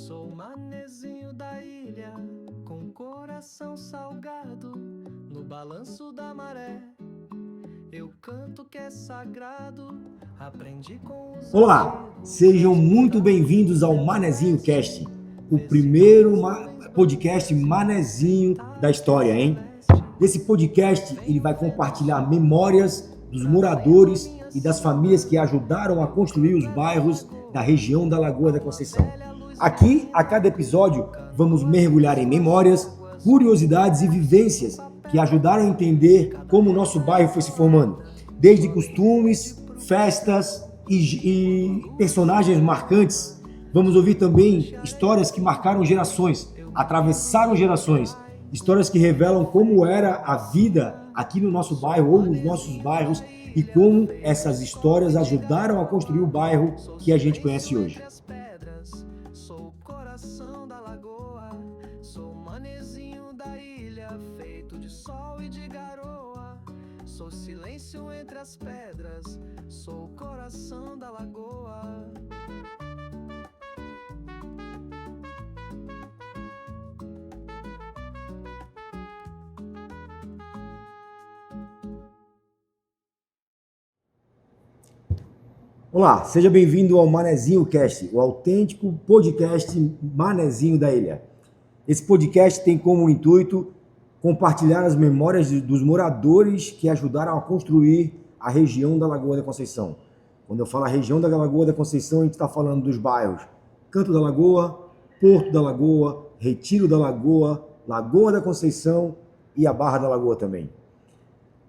Sou manezinho da ilha, com coração salgado, no balanço da maré. Eu canto que é sagrado, aprendi com os... Olá, sejam muito bem-vindos ao Manezinho Cast, o primeiro podcast manezinho da história, hein? Nesse podcast, ele vai compartilhar memórias dos moradores e das famílias que ajudaram a construir os bairros da região da Lagoa da Conceição. Aqui, a cada episódio, vamos mergulhar em memórias, curiosidades e vivências que ajudaram a entender como o nosso bairro foi se formando, desde costumes, festas e personagens marcantes. Vamos ouvir também histórias que marcaram gerações, atravessaram gerações, histórias que revelam como era a vida aqui no nosso bairro ou nos nossos bairros e como essas histórias ajudaram a construir o bairro que a gente conhece hoje. Sou o coração da lagoa, sou manezinho da ilha, feito de sol e de garoa. Sou silêncio entre as pedras, sou o coração da lagoa. Olá, seja bem-vindo ao Manezinho Cast, o autêntico podcast manezinho da ilha. Esse podcast tem como intuito compartilhar as memórias dos moradores que ajudaram a construir a região da Lagoa da Conceição. Quando eu falo a região da Lagoa da Conceição, a gente está falando dos bairros Canto da Lagoa, Porto da Lagoa, Retiro da Lagoa, Lagoa da Conceição e a Barra da Lagoa também.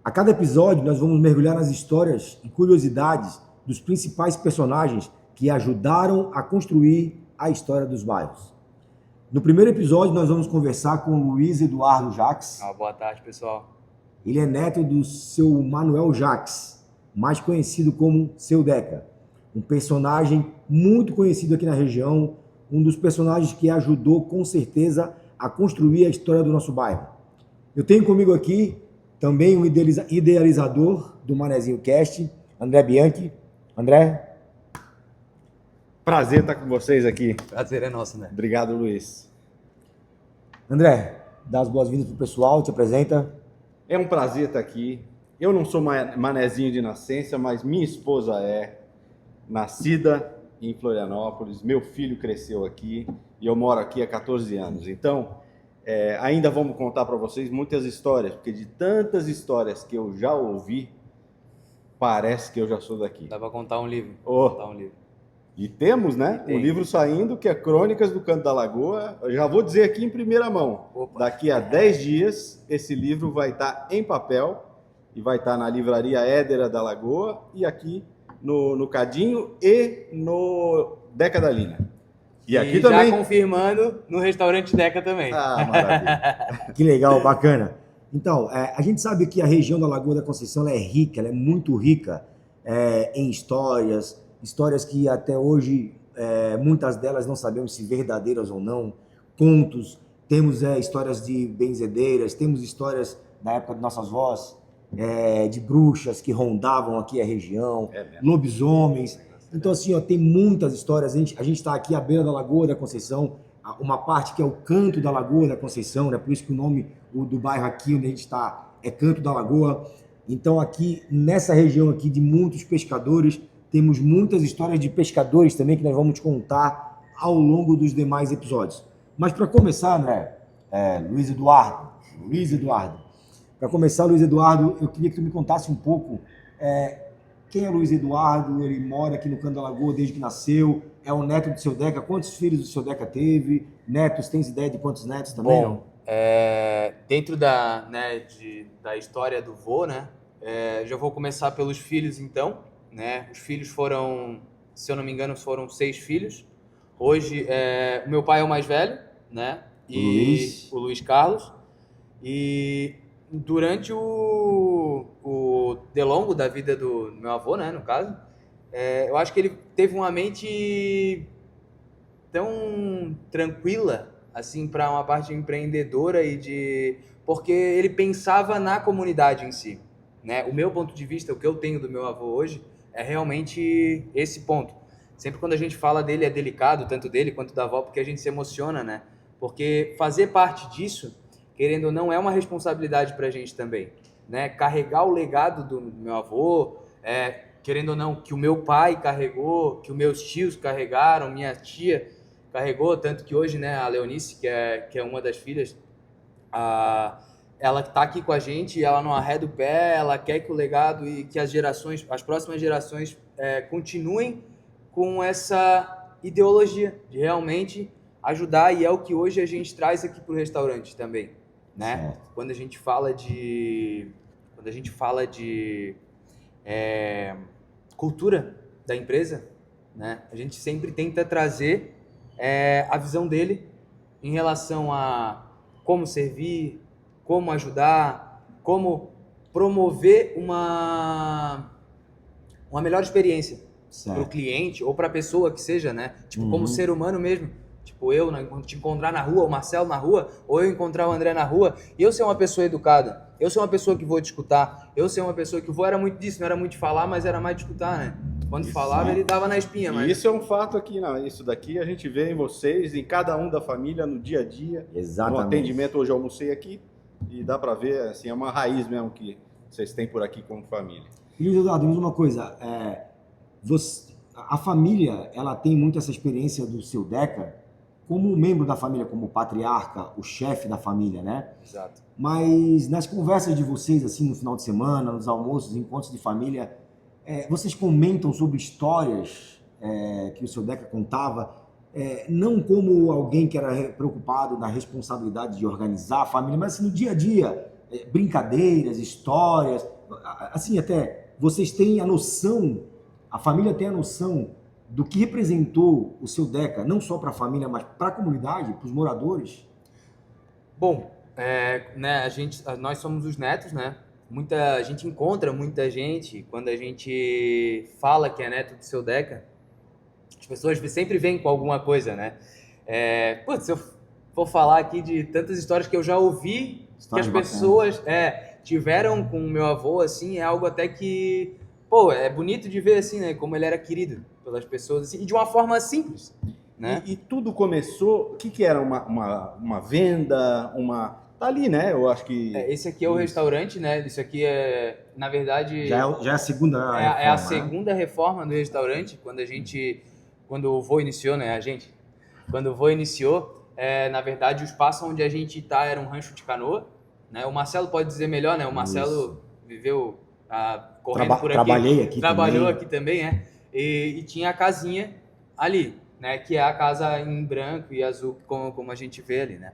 A cada episódio, nós vamos mergulhar nas histórias e curiosidades dos principais personagens que ajudaram a construir a história dos bairros. No primeiro episódio, nós vamos conversar com o Luiz Eduardo Jacques. Boa tarde, pessoal. Ele é neto do seu Manuel Jacques, mais conhecido como Seu Deca. Um personagem muito conhecido aqui na região, um dos personagens que ajudou, com certeza, a construir a história do nosso bairro. Eu tenho comigo aqui também um idealizador do Manezinho Cast, André Bianchi. André? Prazer estar com vocês aqui. Prazer é nosso, né? Obrigado, Luiz. André, dá as boas-vindas pro pessoal, te apresenta. É um prazer estar aqui. Eu não sou manezinho de nascença, mas minha esposa é nascida em Florianópolis. Meu filho cresceu aqui e eu moro aqui há 14 anos. Então, ainda vamos contar para vocês muitas histórias, porque de tantas histórias que eu já ouvi, parece que eu já sou daqui. Dá pra contar um livro. Contar um livro. E temos, né? Um livro saindo que é Crônicas do Canto da Lagoa. Eu já vou dizer aqui em primeira mão. Opa. Daqui a 10 dias, esse livro vai estar em papel e vai estar na livraria Édera da Lagoa e aqui no Cadinho e no Deca da Linha. E aqui também. Já confirmando no restaurante Deca também. Ah, maravilha. Que legal, bacana. Então, a gente sabe que a região da Lagoa da Conceição ela é rica, ela é muito rica em histórias que até hoje, muitas delas não sabemos se verdadeiras ou não, contos, temos histórias de benzedeiras, temos histórias da época de nossas avós, de bruxas que rondavam aqui a região, lobisomens. Então, assim, tem muitas histórias. A gente está aqui à beira da Lagoa da Conceição, uma parte que é o Canto da Lagoa da Conceição, né? Por isso que o nome do bairro aqui onde a gente está é Canto da Lagoa. Então aqui, nessa região aqui de muitos pescadores, temos muitas histórias de pescadores também que nós vamos te contar ao longo dos demais episódios. Mas para começar, André, Luiz Eduardo. Para começar, Luiz Eduardo, eu queria que tu me contasse um pouco quem é Luiz Eduardo. Ele mora aqui no Canto da Lagoa desde que nasceu, é o neto do Seu Deca. Quantos filhos o Seu Deca teve? Netos, tens ideia de quantos netos também? Bom, dentro da história do vô, né? Já vou começar pelos filhos, então. Né? Os filhos foram, se eu não me engano, foram 6 filhos. Hoje, o meu pai é o mais velho, né? E o Luiz Carlos. E durante o delongo da vida do meu avô, né, no caso, eu acho que ele teve uma mente tão tranquila, assim, para uma parte empreendedora porque ele pensava na comunidade em si, né? O meu ponto de vista, o que eu tenho do meu avô hoje, é realmente esse ponto. sempre quando a gente fala dele é delicado, tanto dele quanto da avó, porque a gente se emociona, né? Porque fazer parte disso, querendo ou não, é uma responsabilidade pra gente também, né? Carregar o legado do meu avô, querendo ou não, que o meu pai carregou, que os meus tios carregaram, minha tia carregou, tanto que hoje, né, a Leonice, que é uma das filhas, ela está aqui com a gente e ela não arreda o pé, ela quer que o legado e que as próximas gerações continuem com essa ideologia de realmente ajudar, e é o que hoje a gente traz aqui para o restaurante também, né? Certo. Quando a gente fala de cultura da empresa, né? A gente sempre tenta trazer a visão dele em relação a como servir, como ajudar, como promover uma melhor experiência para o Certo. cliente ou para a pessoa que seja, né? Tipo, como ser humano mesmo. Tipo, eu te encontrar na rua, o Marcelo na rua, ou eu encontrar o André na rua, e eu ser uma pessoa educada, eu ser uma pessoa que vou te escutar, eu ser uma pessoa que era muito disso, não era muito de falar, mas era mais de escutar, né? Quando falava, ele dava na espinha, E mas... isso é um fato aqui, isso daqui a gente vê em vocês, em cada um da família, no dia a dia. Exatamente. No atendimento, hoje eu almocei aqui, e dá para ver, assim, é uma raiz mesmo que vocês têm por aqui como família. E Luiz Eduardo, me diz uma coisa, a família, ela tem muito essa experiência do seu Deca como membro da família, como patriarca, o chefe da família, né? Exato. Mas nas conversas de vocês, assim, no final de semana, nos almoços, encontros de família, vocês comentam sobre histórias que o seu Deca contava, não como alguém que era preocupado na responsabilidade de organizar a família, mas assim, no dia a dia, brincadeiras, histórias, assim, até vocês têm a noção, a família tem a noção do que representou o seu Deca, não só para a família, mas para a comunidade, para os moradores? Bom, né, nós somos os netos, né? A gente encontra muita gente quando a gente fala que é neto do seu Deca. As pessoas sempre vêm com alguma coisa, né? Se eu for falar aqui de tantas histórias que eu já ouvi, Histórias que as pessoas tiveram com o meu avô, assim, é algo até que, é bonito de ver, assim, né? Como ele era querido pelas pessoas, assim, e de uma forma simples, né? E tudo começou, o que era uma venda, tá ali, né? Eu acho que... Esse aqui é o restaurante, né? Isso aqui na verdade... Já é a segunda reforma, é a segunda reforma do restaurante, quando o vô iniciou, né? Quando o vô iniciou, na verdade, o espaço onde a gente tá era um rancho de canoa, né? O Marcelo pode dizer melhor, né? O Marcelo viveu correndo por aqui. Trabalhou aqui também, E tinha a casinha ali, né? Que é a casa em branco e azul, como a gente vê ali, né?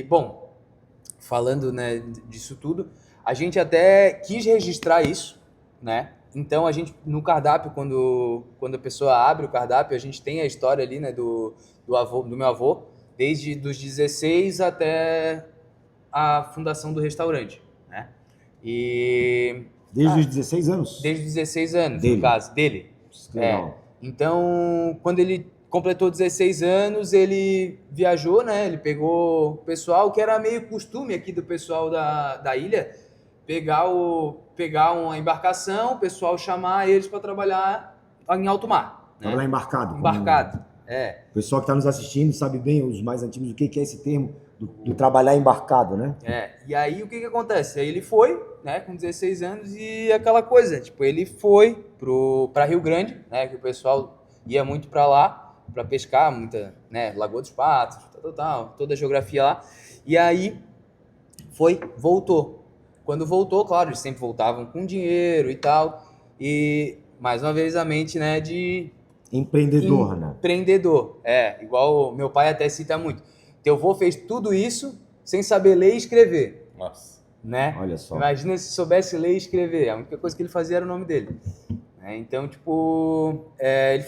Bom, falando, né, disso tudo, a gente até quis registrar isso, né? Então a gente, no cardápio, quando a pessoa abre o cardápio, a gente tem a história ali, né, do meu avô, desde dos 16 até a fundação do restaurante, né? Desde os 16 anos? Desde os 16 anos, Dele. no caso, dele. Legal. Então, quando ele completou 16 anos, ele viajou, né? Ele pegou o pessoal, que era meio costume aqui do pessoal da ilha, pegar uma embarcação, o pessoal chamar eles para trabalhar em alto mar. Né? Trabalhar embarcado. Embarcado, O pessoal que está nos assistindo sabe bem, os mais antigos, o que é esse termo do trabalhar embarcado, né? E aí, o que acontece? Aí ele foi, né, com 16 anos e aquela coisa, tipo, ele foi para Rio Grande, né, que o pessoal ia muito para lá, para pescar, muita, né, Lagoa dos Patos, toda a geografia lá. E aí voltou. Quando voltou, claro, eles sempre voltavam com dinheiro e tal. E mais uma vez a mente, né, de empreendedor, né? Empreendedor. Igual meu pai até cita muito. Teu avô fez tudo isso sem saber ler e escrever. Nossa. Né? Olha só. Imagina se soubesse ler e escrever. A única coisa que ele fazia era o nome dele. Então, tipo, ele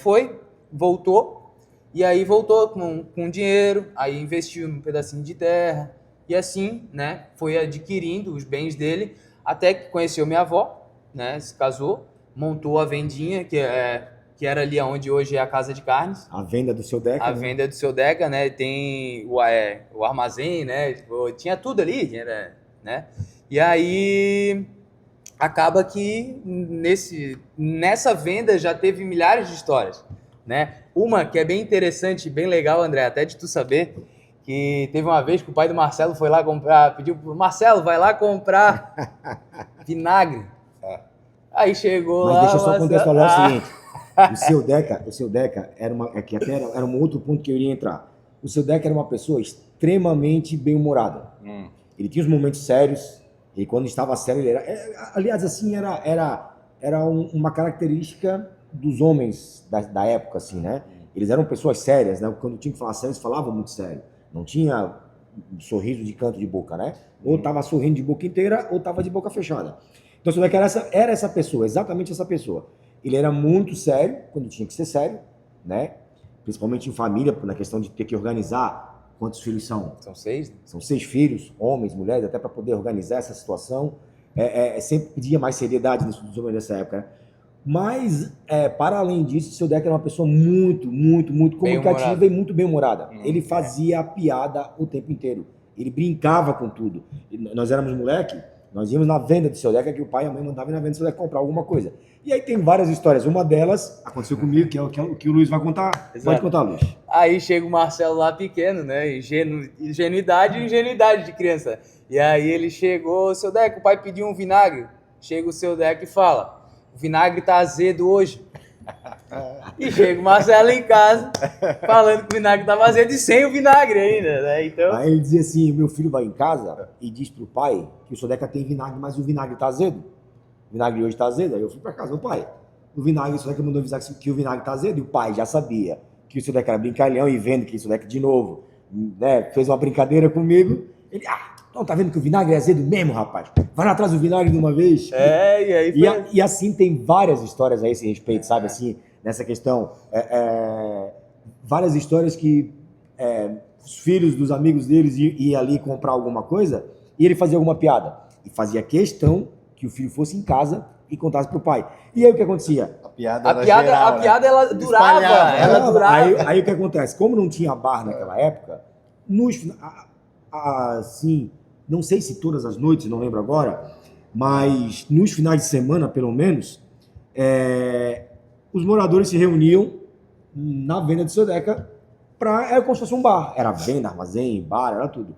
voltou. E aí voltou com dinheiro, aí investiu num pedacinho de terra, e assim, né, foi adquirindo os bens dele, até que conheceu minha avó, né, se casou, montou a vendinha, que era ali onde hoje é a Casa de Carnes. A venda do seu Deca. Venda do seu Deca, né, tem o armazém, né, tinha tudo ali, né. E aí acaba que nessa venda já teve milhares de histórias, né? Uma que é bem interessante, bem legal, André, até de tu saber, que teve uma vez que o pai do Marcelo foi lá comprar, pediu pro Marcelo, vai lá comprar vinagre. Aí chegou Mas lá... deixa eu só Marcelo, contextualizar o seguinte. O seu Deca era um outro ponto que eu iria entrar. O seu Deca era uma pessoa extremamente bem-humorada. Ele tinha os momentos sérios, e quando estava sério, ele era... aliás, assim, era uma característica dos homens da época, assim, né? Eles eram pessoas sérias, né? Quando tinham que falar sério, eles falavam muito sério. Não tinha sorriso de canto de boca, né? Ou estava sorrindo de boca inteira, ou estava de boca fechada. Então, o seu Deca era essa pessoa, exatamente essa pessoa. Ele era muito sério, quando tinha que ser sério, né? Principalmente em família, na questão de ter que organizar. Quantos filhos são? São 6, né? São 6 filhos, homens, mulheres, até para poder organizar essa situação. Sempre pedia mais seriedade dos homens nessa época, né? Mas, para além disso, o seu Deca era uma pessoa muito, muito, muito comunicativa e muito bem-humorada. Ele fazia a piada o tempo inteiro. Ele brincava com tudo. Nós éramos moleque, nós íamos na venda do seu Deca, que o pai e a mãe mandavam ir na venda do seu Deca comprar alguma coisa. E aí tem várias histórias. Uma delas aconteceu comigo, que é o que o Luiz vai contar. Exato. Pode contar, Luiz. Aí chega o Marcelo lá pequeno, né? Ingenuidade e ingenuidade de criança. E aí ele chegou, seu Deca, o pai pediu um vinagre. Chega o seu Deca e fala, o vinagre tá azedo hoje. E chega o Marcelo em casa, falando que o vinagre tava azedo e sem o vinagre ainda, né? Então... Aí ele dizia assim, meu filho vai em casa e diz pro pai que o seu Deca tem vinagre, mas o vinagre tá azedo. O vinagre hoje tá azedo. Aí eu fui pra casa, meu pai, o vinagre, o seu Deca mandou avisar que o vinagre tá azedo. E o pai já sabia que o seu Deca era brincalhão e vendo que o seu Deca de novo, né, fez uma brincadeira comigo. Ele, então tá vendo que o vinagre é azedo mesmo, rapaz? Vai lá atrás do vinagre de uma vez. E aí foi... E assim tem várias histórias a esse respeito, sabe? Assim, nessa questão. Várias histórias que os filhos dos amigos deles iam ali comprar alguma coisa e ele fazia alguma piada. E fazia questão que o filho fosse em casa e contasse pro pai. E aí o que acontecia? A piada ela durava. Aí o que acontece? Como não tinha bar naquela época, assim, não sei se todas as noites, não lembro agora, mas nos finais de semana, pelo menos, os moradores se reuniam na venda de seu Deca, era como se fosse um bar. Era venda, armazém, bar, era tudo.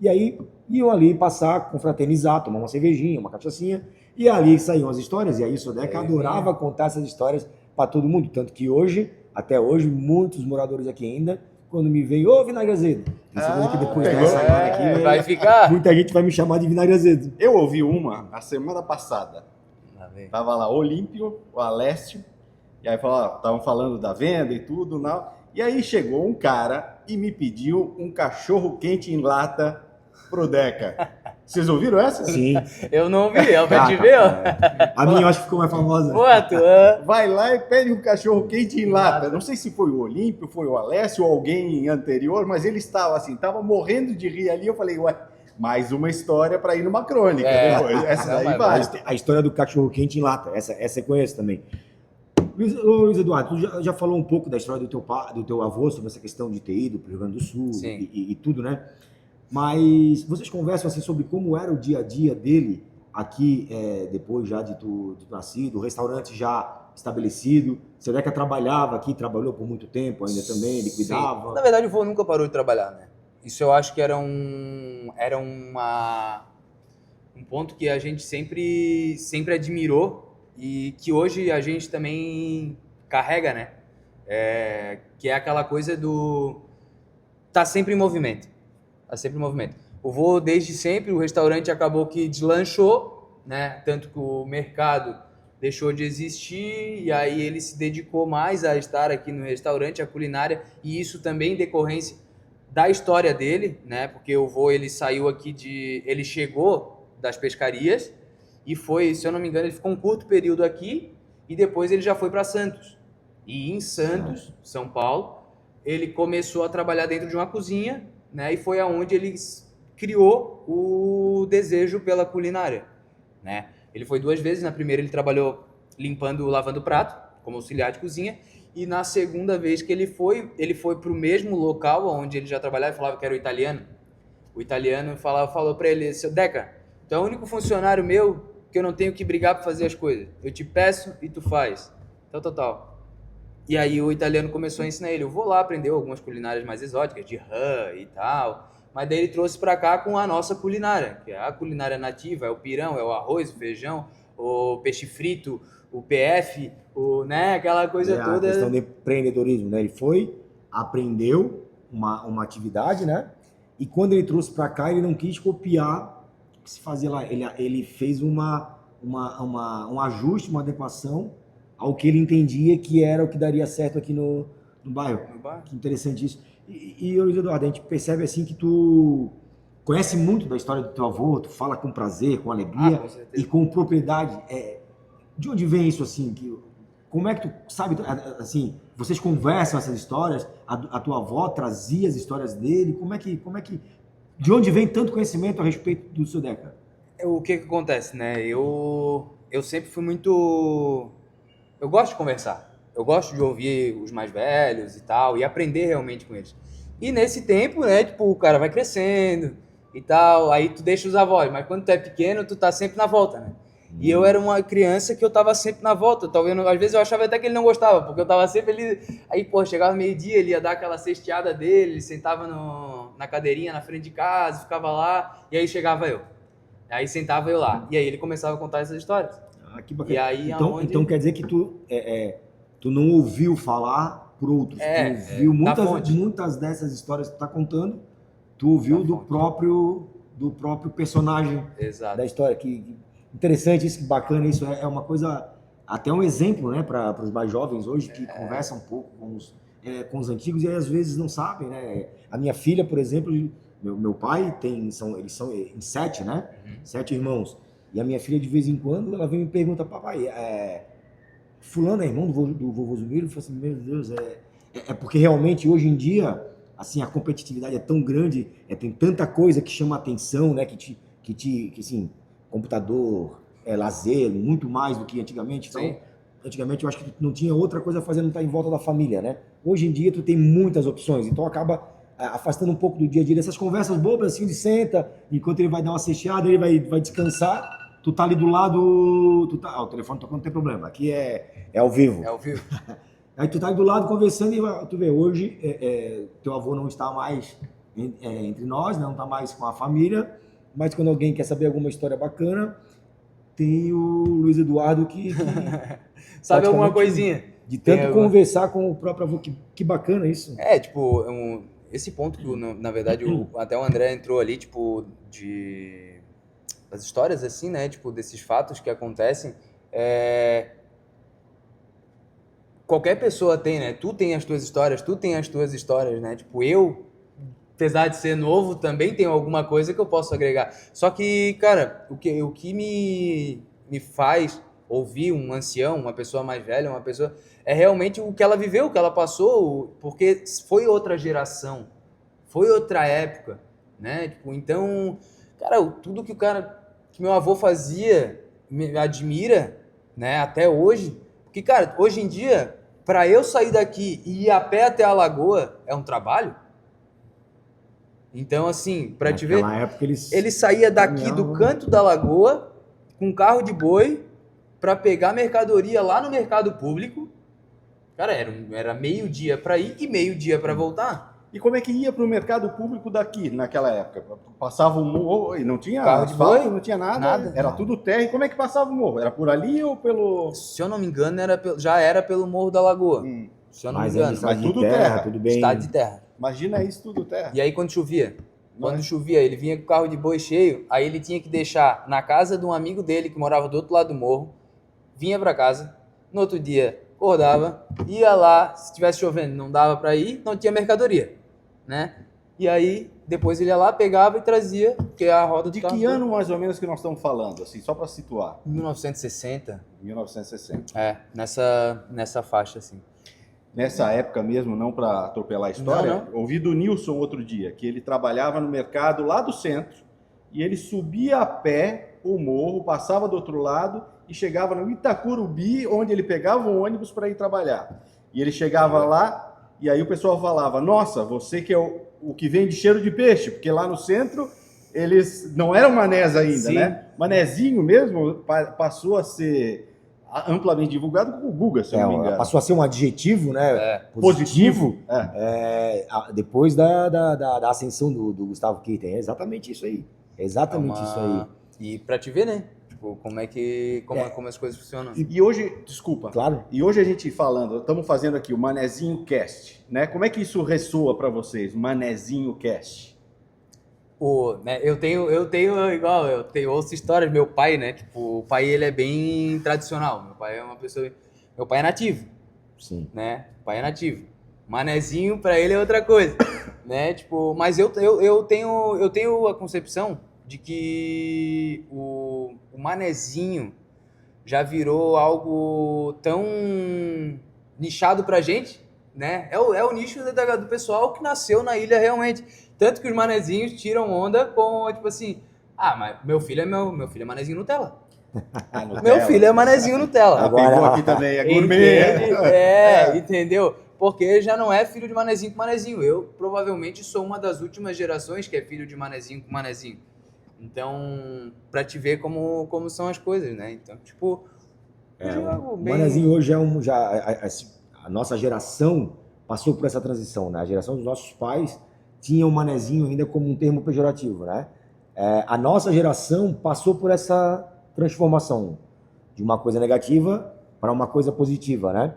E aí iam ali passar, confraternizar, tomar uma cervejinha, uma cachaçinha, e ali saíam as histórias, e aí o seu Deca adorava contar essas histórias para todo mundo, tanto que hoje, até hoje, muitos moradores aqui ainda, quando me veem, ô vinagre azedo, tenho certeza que depois dessa agora aqui, vai ficar. Muita gente vai me chamar de vinagre azedo. Eu ouvi uma a semana passada. Tava lá Olímpio, o Alessio, e aí estavam falando da venda e tudo, e aí chegou um cara e me pediu um cachorro quente em lata pro Deca. Vocês ouviram essa? Sim. Eu não ouvi, eu pra te ver, ó. A minha eu acho que ficou mais famosa. Vai lá e pede um cachorro quente em lata. Não sei se foi o Olímpio, foi o Alessio ou alguém anterior, mas ele estava assim, tava morrendo de rir ali. Eu falei, ué, mais uma história para ir numa crônica. Depois. Essa daí vai. A história do cachorro quente em lata, essa eu conheço também. Luiz Eduardo, tu já falou um pouco da história do teu avô sobre essa questão de ter ido para o Rio Grande do Sul e tudo, né? Mas vocês conversam assim sobre como era o dia a dia dele aqui, depois já de tu nascido, o restaurante já estabelecido. Seu Deca trabalhava aqui, trabalhou por muito tempo ainda também, ele cuidava. Sim. Na verdade, o vô nunca parou de trabalhar, né? Isso eu acho que era um ponto que a gente sempre admirou e que hoje a gente também carrega, né? Que é aquela coisa do... tá sempre em movimento. Tá sempre em movimento. O vô, desde sempre, o restaurante acabou que deslanchou, né? Tanto que o mercado deixou de existir e aí ele se dedicou mais a estar aqui no restaurante, a culinária, e isso também em decorrência da história dele, né? Porque o vô, ele saiu aqui ele chegou das pescarias e foi, se eu não me engano, ele ficou um curto período aqui e depois ele já foi para Santos. E em Santos, São Paulo, ele começou a trabalhar dentro de uma cozinha, né? E foi aonde ele criou o desejo pela culinária, né? Ele foi 2 vezes. Na primeira ele trabalhou lavando prato, como auxiliar de cozinha, e na segunda vez que ele foi para o mesmo local onde ele já trabalhava e falava que era o italiano. O italiano falou para ele, seu Deca, tu é o único funcionário meu porque eu não tenho que brigar para fazer as coisas. Eu te peço e tu faz. Tal. E aí o italiano começou a ensinar ele. Eu vou lá, aprendeu algumas culinárias mais exóticas, de rã e tal. Mas daí ele trouxe para cá com a nossa culinária, que é a culinária nativa, é o pirão, é o arroz, o feijão, o peixe frito, o PF, né, aquela coisa toda. A questão de empreendedorismo, né? Ele foi, aprendeu uma atividade, né? E quando ele trouxe para cá, ele não quis copiar o que se fazia lá. Ele fez um ajuste, uma adequação ao que ele entendia que era o que daria certo aqui no bairro. Que interessante isso. E Luiz Eduardo, a gente percebe assim que tu conhece muito da história do teu avô, tu fala com prazer, com alegria e com propriedade. De onde vem isso assim? Como é que tu sabe, assim, vocês conversam essas histórias? A tua avó trazia as histórias dele? Como é que de onde vem tanto conhecimento a respeito do seu Deca? O que acontece, né? Eu sempre fui muito... Eu gosto de conversar. Eu gosto de ouvir os mais velhos e tal, e aprender realmente com eles. E nesse tempo, né, tipo, o cara vai crescendo e tal, aí tu deixa os avós, mas quando tu é pequeno, tu tá sempre na volta, né? E eu era uma criança que eu tava sempre na volta, talvez, às vezes eu achava até que ele não gostava, porque eu tava sempre ali, aí, pô, chegava meio-dia, ele ia dar aquela cesteada dele, ele sentava na cadeirinha na frente de casa, ficava lá, e aí chegava eu. Aí sentava eu lá, e aí ele começava a contar essas histórias. Que bacana. E aí, então quer dizer que tu não ouviu falar por outros, tu ouviu muitas dessas histórias que tu tá contando, tu ouviu do próprio personagem. Exato. Da história. Que interessante isso, que bacana isso, é uma coisa, até um exemplo, né, para os mais jovens hoje, que conversam um pouco com os antigos e aí, às vezes não sabem, né? A minha filha, por exemplo, meu pai eles são em 7, né? 7 irmãos. E a minha filha, de vez em quando, ela vem e me pergunta, papai, fulano é irmão do vovô Zumiro? Eu falo assim, meu Deus, é porque realmente hoje em dia, assim, a competitividade é tão grande, tem tanta coisa que chama a atenção, né, que assim, computador, lazer, muito mais do que antigamente. Então, sim. Antigamente eu acho que tu não tinha outra coisa a fazer, não estar em volta da família, né? Hoje em dia tu tem muitas opções, então acaba afastando um pouco do dia a dia dessas conversas bobas, assim, de senta, enquanto ele vai dar uma cesteada, ele vai descansar, tu tá ali do lado, o telefone tocando, não tem problema, aqui é ao vivo. É ao vivo. Aí tu tá ali do lado conversando e tu vê, hoje teu avô não está mais entre nós, né? Não está mais com a família, mas quando alguém quer saber alguma história bacana, tem o Luiz Eduardo que sabe alguma coisinha. De tanto conversar com o próprio avô, que bacana isso. Tipo, esse ponto que, na verdade, até o André entrou ali, tipo, das histórias, assim, né, tipo, desses fatos que acontecem, qualquer pessoa tem, né, tu tem as tuas histórias, né, tipo, eu, apesar de ser novo, também tenho alguma coisa que eu posso agregar. Só que, cara, o que me faz ouvir um ancião, uma pessoa mais velha, uma pessoa... É realmente o que ela viveu, o que ela passou, porque foi outra geração, foi outra época, né? Tipo, então, cara, tudo que meu avô fazia me admira, né? Até hoje. Porque, cara, hoje em dia, para eu sair daqui e ir a pé até a lagoa, é um trabalho. Então, assim, para te ver, época ele saía daqui do canto da lagoa com um carro de boi para pegar mercadoria lá no mercado público. Cara, era meio-dia para ir e meio-dia para voltar. E como é que ia para o mercado público daqui, naquela época? Passava o morro e não tinha carro de asfalto, boi? Não tinha nada. Era tudo terra. E como é que passava o morro? Era por ali ou pelo... Se eu não me engano, já era pelo Morro da Lagoa. Se eu não me engano. Mas tudo terra, tudo bem. Estado de terra. Imagina isso, tudo terra. E aí quando chovia? Quando chovia, ele vinha com o carro de boi cheio, aí ele tinha que deixar na casa de um amigo dele que morava do outro lado do morro, vinha para casa, no outro dia acordava, ia lá, se estivesse chovendo não dava para ir, não tinha mercadoria, né? E aí depois ele ia lá, pegava e trazia, porque a roda de que ano mais ou menos que nós estamos falando, assim, só para situar? 1960. 1960. Nessa faixa, assim. Nessa época mesmo, não para atropelar a história, ouvi do Nilson outro dia, que ele trabalhava no mercado lá do centro, e ele subia a pé o morro, passava do outro lado e chegava no Itacurubi, onde ele pegava um ônibus para ir trabalhar. E ele chegava lá, e aí o pessoal falava, nossa, você que é o que vem de cheiro de peixe, porque lá no centro eles não eram manés ainda, Sim. né? Manezinho mesmo passou a ser amplamente divulgado como Guga, se eu não me engano. Passou a ser um adjetivo, né? Positivo. Depois da ascensão do Gustavo Kirten. É exatamente isso aí. É exatamente isso aí. E pra te ver, né? Tipo, como as coisas funcionam. E hoje, desculpa. Claro. E hoje a gente falando, estamos fazendo aqui o Manezinho Cast, né? Como é que isso ressoa para vocês, Manezinho Cast? Né, eu ouço histórias, meu pai, né? Tipo, o pai, ele é bem tradicional. Meu pai é uma pessoa... Meu pai é nativo, Sim. né? O pai é nativo. Manezinho, pra ele, é outra coisa, né? Tipo, mas eu tenho a concepção de que o manezinho já virou algo tão nichado pra gente, né? É o nicho do pessoal que nasceu na ilha realmente. Tanto que os manezinhos tiram onda com, tipo assim, mas meu filho é manezinho Nutella. Meu filho é manezinho Nutella. Agora pegou aqui também, é gourmet. Entendeu? Porque já não é filho de manezinho com manezinho. Eu provavelmente sou uma das últimas gerações que é filho de manezinho com manezinho. Então, pra te ver como são as coisas, né? Então, tipo... O manezinho hoje a nossa geração passou por essa transição, né? A geração dos nossos pais tinha o manezinho ainda como um termo pejorativo, né? A nossa geração passou por essa transformação de uma coisa negativa para uma coisa positiva, né?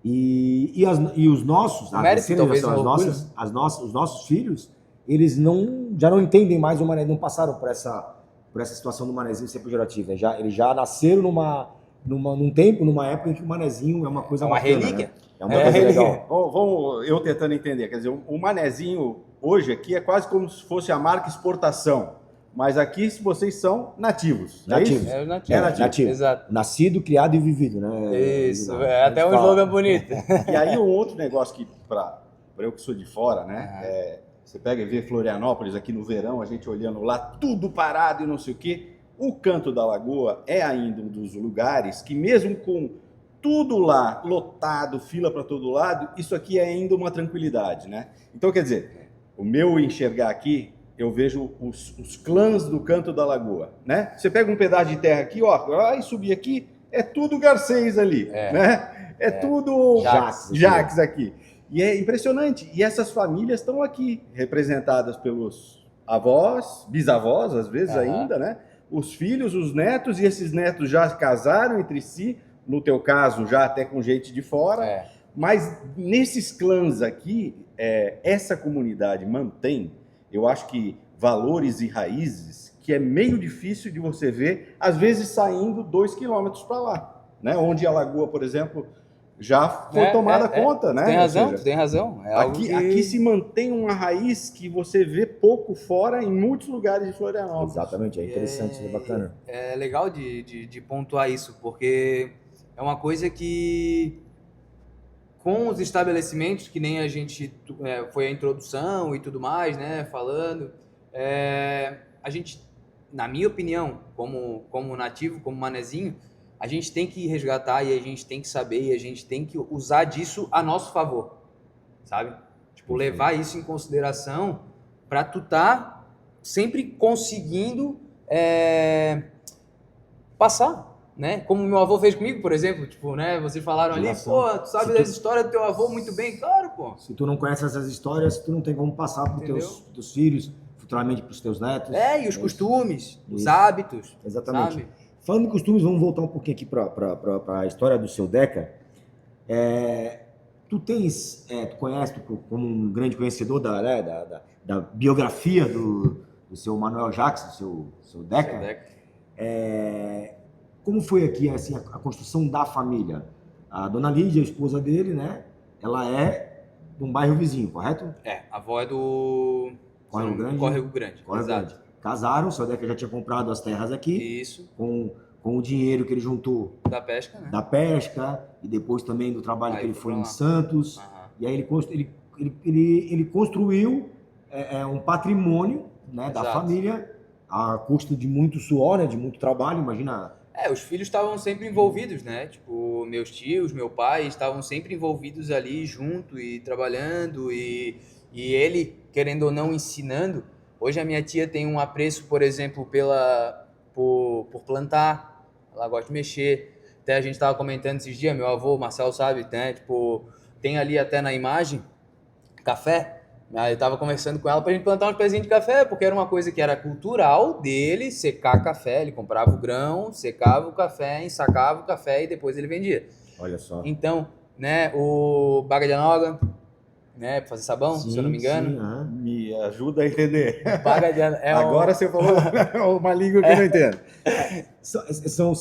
E os nossos, os nossos filhos, eles já não entendem mais o manezinho, não passaram por essa situação do manezinho ser pejorativo. Eles já nasceram numa época em que o manezinho é uma coisa uma bacana, relíquia. Né? É uma coisa legal. Vamos, eu tentando entender, quer dizer, o manezinho hoje aqui é quase como se fosse a marca exportação, mas aqui vocês são nativos. Nativos. É nativo. Exato. Nascido, criado e vivido, né? Isso, até um slogan bonito. E aí um outro negócio que, para eu que sou de fora, né? Você pega e vê Florianópolis aqui no verão, a gente olhando lá, tudo parado e não sei o quê. O Canto da Lagoa é ainda um dos lugares que, mesmo com tudo lá lotado, fila para todo lado, isso aqui é ainda uma tranquilidade, né? Então, quer dizer, o meu enxergar aqui, eu vejo os clãs do Canto da Lagoa, né? Você pega um pedaço de terra aqui, ó, e subir aqui, é tudo Garcês ali, né? Tudo Jaques aqui. E é impressionante. E essas famílias estão aqui, representadas pelos avós, bisavós, às vezes ainda, né? Os filhos, os netos, e esses netos já casaram entre si, no teu caso, já até com gente de fora. Mas nesses clãs aqui, essa comunidade mantém, eu acho que valores e raízes que é meio difícil de você ver, às vezes saindo 2 quilômetros para lá, né? Onde a lagoa, por exemplo, já foi tomada conta, né? Tem razão. Aqui se mantém uma raiz que você vê pouco fora em muitos lugares de Florianópolis. Exatamente, é interessante, é bacana. É legal de pontuar isso, porque é uma coisa que, com os estabelecimentos, que nem a gente foi a introdução e tudo mais, né, falando, a gente, na minha opinião, como nativo, como manezinho, a gente tem que resgatar e a gente tem que saber e a gente tem que usar disso a nosso favor, sabe? Tipo, levar isso em consideração para tu tá sempre conseguindo passar, né? Como meu avô fez comigo, por exemplo, tipo, né? Vocês falaram ali, pô, tu sabe das histórias do teu avô muito bem, claro, pô. Se tu não conhece essas histórias, tu não tem como passar para os teus filhos, futuramente para os teus netos. E os costumes, os hábitos. Exatamente. Sabe? Falando em costumes, vamos voltar um pouquinho aqui para a história do seu Deca. Tu conhece, como um grande conhecedor da biografia do seu Manuel Jacques, do seu Deca. Como foi aqui assim, a construção da família? A dona Lídia, a esposa dele, né? Ela é de um bairro vizinho, correto? A avó é do Córrego Grande. Exato. Casaram, o seu Deca já tinha comprado as terras aqui. Isso. Com o dinheiro que ele juntou. Da pesca, né? Da pesca, e depois também do trabalho que ele foi em Santos. E aí ele construiu um patrimônio, né, da família, a custo de muito suor, né, de muito trabalho, imagina. Os filhos estavam sempre envolvidos, né? Tipo, meus tios, meu pai estavam sempre envolvidos ali junto e trabalhando e ele, querendo ou não, ensinando. Hoje a minha tia tem um apreço, por exemplo, por plantar, ela gosta de mexer. Até a gente estava comentando esses dias, meu avô, Marcelo, sabe, né? Tipo, tem ali até na imagem café. Aí eu tava conversando com ela pra gente plantar uns pezinhos de café, porque era uma coisa que era cultural dele secar café. Ele comprava o grão, secava o café, ensacava o café e depois ele vendia. Olha só. Então, né, o baga de anoga, né, pra fazer sabão, se eu não me engano. Sim, aham. Me ajuda a entender. Baga de Agora você falou uma língua que eu não entendo. São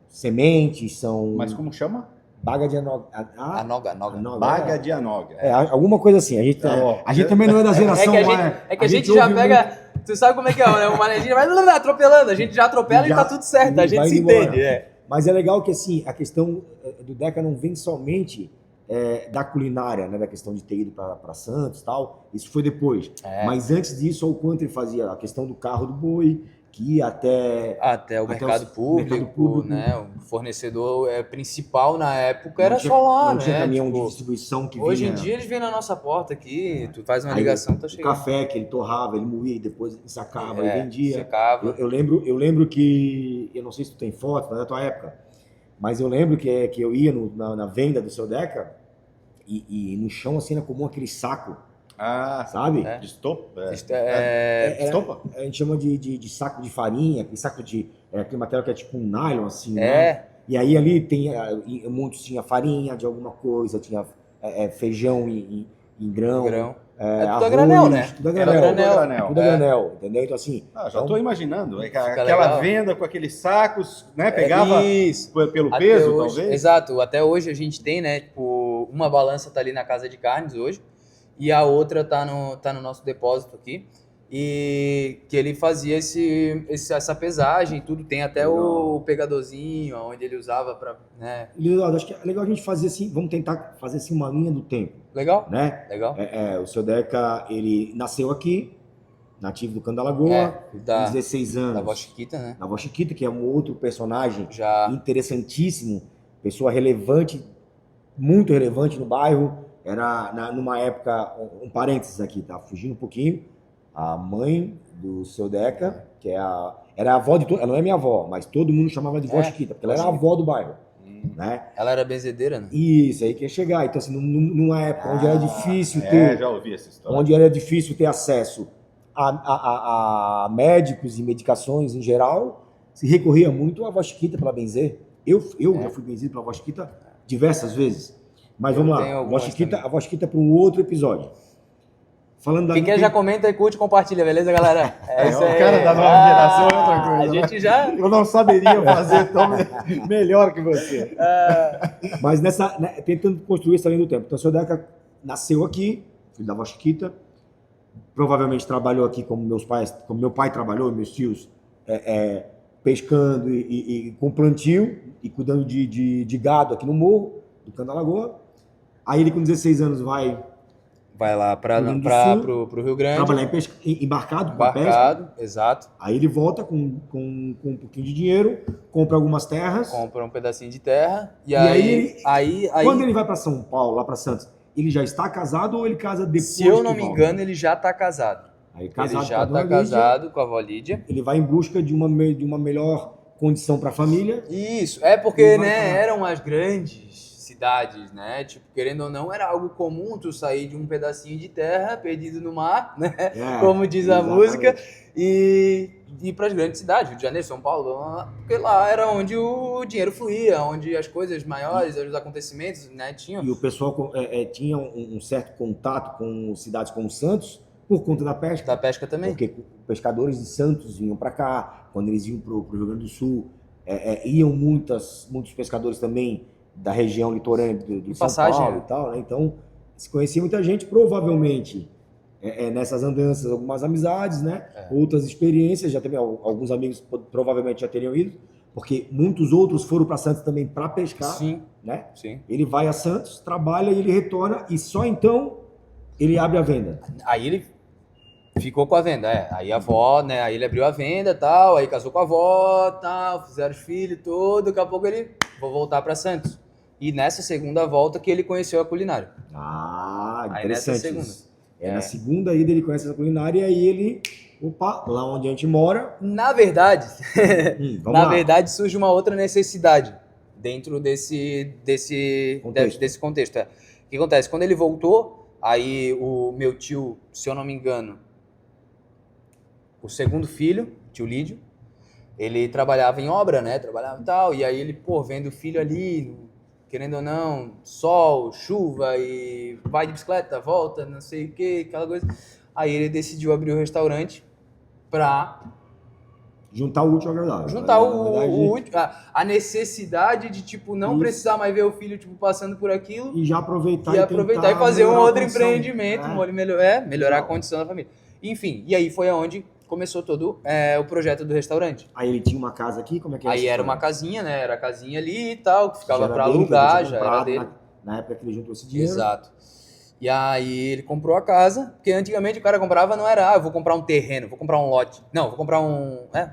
sementes, são Mas como chama? baga de anoga. Anoga. Baga de anoga. Alguma coisa assim. A gente, Tá. a gente também não é da geração. É que a gente já ouve pega. Tu sabe como é que é, né? O manezinho vai atropelando, a gente já atropela e tá tudo certo, a gente vai se embora. entende. É. Mas é legal que assim, a questão do Deca não vem somente da culinária, né, da questão de ter ido para Santos e tal. Isso foi depois. É. Mas antes disso, olha o quanto ele fazia a questão do carro do boi, que ia Até o mercado público, né? O fornecedor principal na época era só lá, não tinha né? caminhão de Tipo, distribuição que hoje vinha. em dia eles vêm na nossa porta aqui, tu faz uma Aí ligação, tá o chegando. café que ele torrava, ele moía e depois ensacava e vendia. Secava. Eu lembro que, eu não sei se tu tem foto, não é da tua época, mas eu lembro que eu ia na venda do seu Deca e no chão assim era comum aquele saco, sabe? É. De estopa? Estopa? A gente chama de saco de farinha, aquele saco de aquele material que é tipo um nylon assim, né? E aí ali tem muitos tinha farinha de alguma coisa, tinha feijão em grão. Tudo Arroz, a granel, né? Tudo a Era granel. Tudo a granel, entendeu? Então assim... Já estou imaginando. Aquela legal. venda com aqueles sacos, né? Pegava Isso. pelo Até peso, hoje, talvez? Exato. Até hoje a gente tem, né? Tipo, uma balança tá ali na casa de carnes hoje e a outra tá no nosso depósito aqui. E que ele fazia essa pesagem e tudo. Tem até o pegadorzinho, onde ele usava para, né? Legal, acho que é legal a gente fazer assim, vamos tentar fazer assim uma linha do tempo, Legal? né? Legal. O seu Deca, ele nasceu aqui, nativo do Canto da Lagoa, com 16 anos. Da Vó Chiquita, né? Da Vó Chiquita, que é um outro personagem Já. interessantíssimo, pessoa relevante, muito relevante no bairro. Era numa época, um parênteses aqui, tá? Fugindo um pouquinho. A mãe do seu Deca, que era a avó de todo, ela não é minha avó, mas todo mundo chamava de Vó Chiquita, porque ela era a avó do bairro, né? Ela era benzedeira, né? Isso, aí que ia chegar. Então, assim, numa época onde era difícil ter... já ouvi essa história. Onde era difícil ter acesso a médicos e medicações em geral, se recorria muito à Vó Chiquita para benzer. Eu já fui benzido pela Vó Chiquita diversas vezes. Mas vamos lá, a Vó Chiquita para um outro episódio. Falando Quem quer já comenta e curte, compartilha, beleza, galera? Isso aí. O cara da nova geração é outra coisa. A gente já... Eu não saberia fazer tão melhor que você. Mas tentando construir essa linha do tempo. Então, o seu Deca nasceu aqui, filho da Vó Chiquita, provavelmente trabalhou aqui como meu pai trabalhou, meus tios, pescando e com plantio e cuidando de gado aqui no morro do Canto da Lagoa. Aí ele com 16 anos vai lá pro Rio Grande. Trabalhar embarcado com a pesca. Exato. Aí ele volta com um pouquinho de dinheiro, compra algumas terras. Compra um pedacinho de terra. E aí, quando ele vai para São Paulo, lá para Santos, ele já está casado ou ele casa depois? Se eu não me engano, ele já está casado. Aí, ele já está casado com a avó Lídia. Ele vai em busca de uma melhor condição para a família. Isso, porque, né, eram as grandes cidades, né? Tipo, querendo ou não, era algo comum tu sair de um pedacinho de terra perdido no mar, né? Como diz a música, e ir para as grandes cidades, Rio de Janeiro, São Paulo, porque lá era onde o dinheiro fluía, onde as coisas maiores, os acontecimentos, né, tinham. E o pessoal tinha um certo contato com cidades como Santos por conta da pesca. Da pesca também. Porque pescadores de Santos vinham para cá, quando eles iam para o Rio Grande do Sul, iam muitos pescadores também da região litorânea do São Paulo e tal, né? Então, se conhecia muita gente, provavelmente, nessas andanças, algumas amizades, né? Outras experiências, já também alguns amigos provavelmente já teriam ido, porque muitos outros foram para Santos também para pescar, né? Sim. Ele vai a Santos, trabalha e ele retorna, e só então ele abre a venda. Aí ele ficou com a venda, Aí a avó, né? Aí ele abriu a venda, tal, aí casou com a avó, tal, fizeram os filhos, tudo, daqui a pouco ele vou voltar para Santos. E nessa segunda volta que ele conheceu a culinária. Interessante. Na segunda ida ele conhece essa culinária e aí ele, opa, lá onde a gente mora, Na verdade, vamos na lá. verdade surge uma outra necessidade dentro desse contexto. O que acontece? Quando ele voltou, aí o meu tio, se eu não me engano, o segundo filho, tio Lídio, ele trabalhava em obra, né? Trabalhava e tal, e aí ele, pô, vendo o filho ali, querendo ou não, sol, chuva, e vai de bicicleta, volta, não sei o que, aquela coisa. Aí ele decidiu abrir o restaurante pra Juntar o útil ao agradável. juntar Na verdade, a necessidade de, tipo, não Isso. precisar mais ver o filho, tipo, passando por aquilo E já aproveitar e aproveitar e tentar fazer um melhorar a outro condição. empreendimento, melhorar a condição da família. Enfim, e aí foi aonde começou todo o projeto do restaurante. Aí ele tinha uma casa aqui, como é que é Aí essa era história? uma casinha, né? Era a casinha ali e tal, que ficava Já era pra dele, que ele alugar, tinha já era comprado dele. Na época que ele juntou esse dinheiro. Exato. E aí ele comprou a casa, porque antigamente o cara comprava não era, eu vou comprar um terreno, vou comprar um lote. Não, vou comprar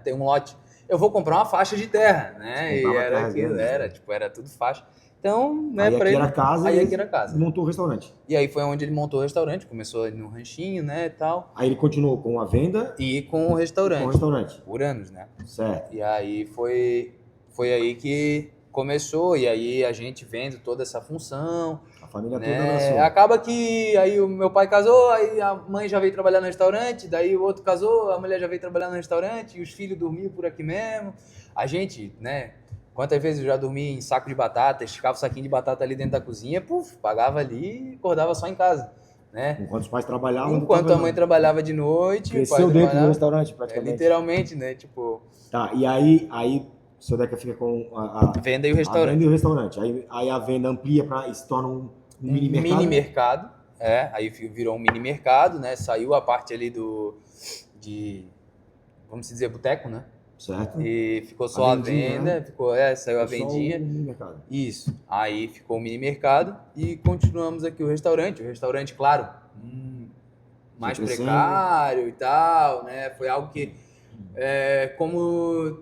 tem um lote. Eu vou comprar uma faixa de terra, né? E Comprava era terra aquilo, grande, era tudo faixa. Então, né, Aí pra aqui ele, era casa aí e aqui era casa. montou o restaurante. E aí foi onde ele montou o restaurante, começou ali no ranchinho, né, e tal, Aí ele continuou com a venda e com o e com o restaurante, restaurante. por anos, né? Certo. E aí foi aí que começou, e aí a gente vendo toda essa função, A família toda né? abraçou. Acaba que aí o meu pai casou, aí a mãe já veio trabalhar no restaurante, daí o outro casou, a mulher já veio trabalhar no restaurante, e os filhos dormiam por aqui mesmo. A gente, né? Quantas vezes eu já dormi em saco de batata, esticava o saquinho de batata ali dentro da cozinha, pagava ali e acordava só em casa, né? Enquanto os pais trabalhavam... Enquanto a mãe trabalhava de noite, Cresceu o pai dentro do trabalhava, restaurante, praticamente. literalmente, né? Tipo, Tá, e aí o seu Deca fica com a venda e o a restaurante. venda e o restaurante. Aí a venda amplia e se torna um mini mercado. Mini mercado, aí virou um mini mercado, né? Saiu a parte ali vamos dizer, boteco, né? Certo. E ficou só a vendinha, venda, né? saiu a Só o vendinha. mini mercado. Isso. Aí ficou o mini mercado e continuamos aqui o restaurante. O restaurante, claro, mais crescendo. precário e tal, né? Foi algo que, como,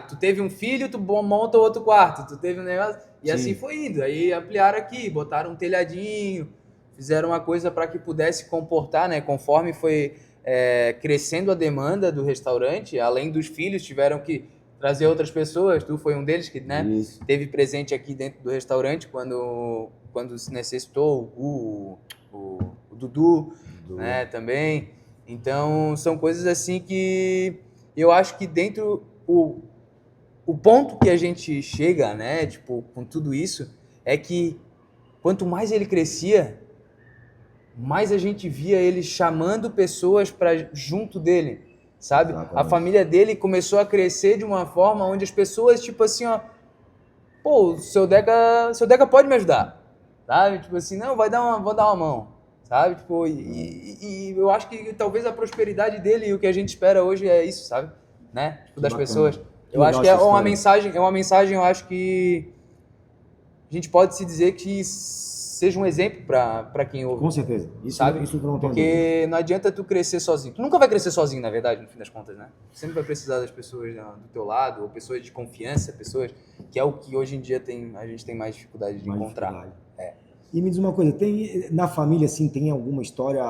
tu teve um filho, tu monta outro quarto, tu teve um negócio, e Sim. assim foi indo. Aí ampliaram aqui, botaram um telhadinho, fizeram uma coisa para que pudesse comportar, né? Conforme foi crescendo a demanda do restaurante, além dos filhos, tiveram que trazer outras pessoas. Tu foi um deles que, né, Isso. teve presente aqui dentro do restaurante quando se necessitou, o Dudu, né, também. Então, são coisas assim que eu acho que dentro o ponto que a gente chega, né, tipo, com tudo isso, é que quanto mais ele crescia, mais a gente via ele chamando pessoas para junto dele, sabe? Exatamente. A família dele começou a crescer de uma forma onde as pessoas, tipo assim, ó, pô, o seu Deca pode me ajudar, sabe? Tipo assim, não, vou dar uma mão, sabe? Tipo, e eu acho que talvez a prosperidade dele e o que a gente espera hoje é isso, sabe? Né? Tipo, das Bacana. pessoas. Eu Legal acho que é essa uma história. mensagem, eu acho que a gente pode se dizer que seja um exemplo para quem ouve. Com certeza. Isso Sabe? não tem dúvida. Porque não adianta tu crescer sozinho. Tu nunca vai crescer sozinho, na verdade, no fim das contas, né? Tu sempre vai precisar das pessoas do teu lado, ou pessoas de confiança, pessoas que é o que hoje em dia a gente tem mais dificuldade de Mais encontrar. dificuldade. E me diz uma coisa, na família, assim, tem alguma história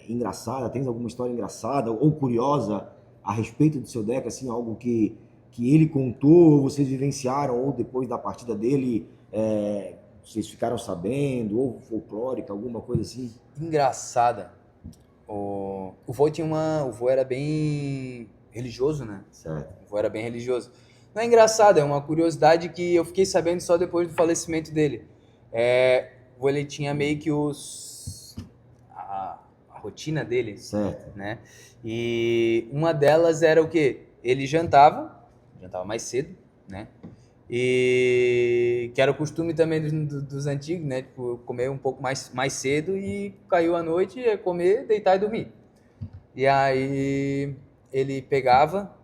engraçada? Tens alguma história engraçada ou curiosa a respeito do seu Deca, assim, algo que ele contou, ou vocês vivenciaram, ou depois da partida dele, vocês ficaram sabendo, ou folclórica, alguma coisa assim? Engraçada. O vô era bem religioso, né? Certo. O vô era bem religioso. Não é engraçado, é uma curiosidade que eu fiquei sabendo só depois do falecimento dele. O vô, ele tinha meio que a rotina dele, Certo. né? E uma delas era o quê? Ele jantava mais cedo, né? E que era o costume também dos antigos, né? Tipo, comer um pouco mais cedo e caiu a noite, ia comer, deitar e dormir. E aí ele pegava,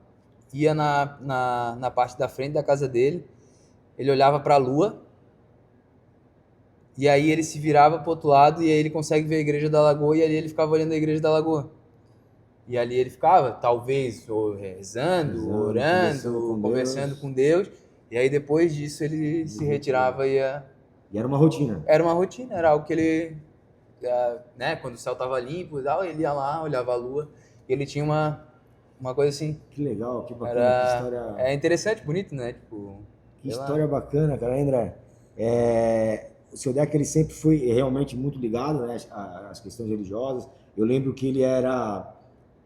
ia na parte da frente da casa dele, ele olhava para a lua, e aí ele se virava para o outro lado e aí ele consegue ver a igreja da lagoa, e ali ele ficava olhando a igreja da lagoa. E ali ele ficava, talvez, ou rezando, orando, conversando com Deus. E aí depois disso ele se retirava e ia... E era uma rotina. Era uma rotina, era algo que ele né, quando o céu tava limpo e tal, ele ia lá, olhava a lua, e ele tinha uma coisa assim, Que legal, que bacana, que história. é interessante, bonito, né, tipo, Que sei lá. história bacana, cara, André. O seu Deca, ele sempre foi realmente muito ligado, né, às questões religiosas. Eu lembro que ele era...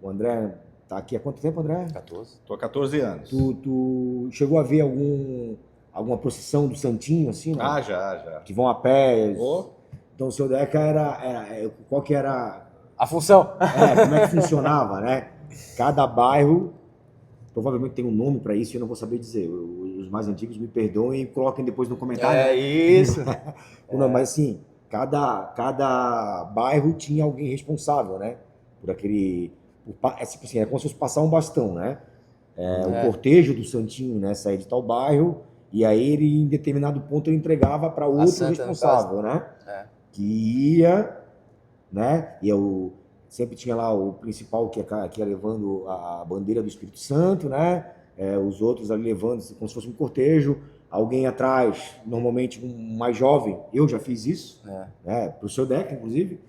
O André tá aqui há quanto tempo, André? 14. Tô há 14 anos. Tu chegou a ver alguma procissão do Santinho, assim, não? Ah, já. Que vão a pé. Ô. Então o seu Deca qual que era... A função. Como é que funcionava, né? Cada bairro... Provavelmente tem um nome para isso e eu não vou saber dizer. Os mais antigos me perdoem e coloquem depois no comentário. É isso. Não, mas assim, cada bairro tinha alguém responsável, né? Por aquele... tipo assim, é como se fosse passar um bastão, né? O cortejo do Santinho, né? Sair de tal bairro e aí ele, em determinado ponto, ele entregava para outro Santa, responsável, né? Que ia, né? E eu sempre tinha lá o principal que ia levando a bandeira do Espírito Santo, né? Os outros ali levando como se fosse um cortejo. Alguém atrás, normalmente um mais jovem, eu já fiz isso, né? Para o seu Deca, inclusive,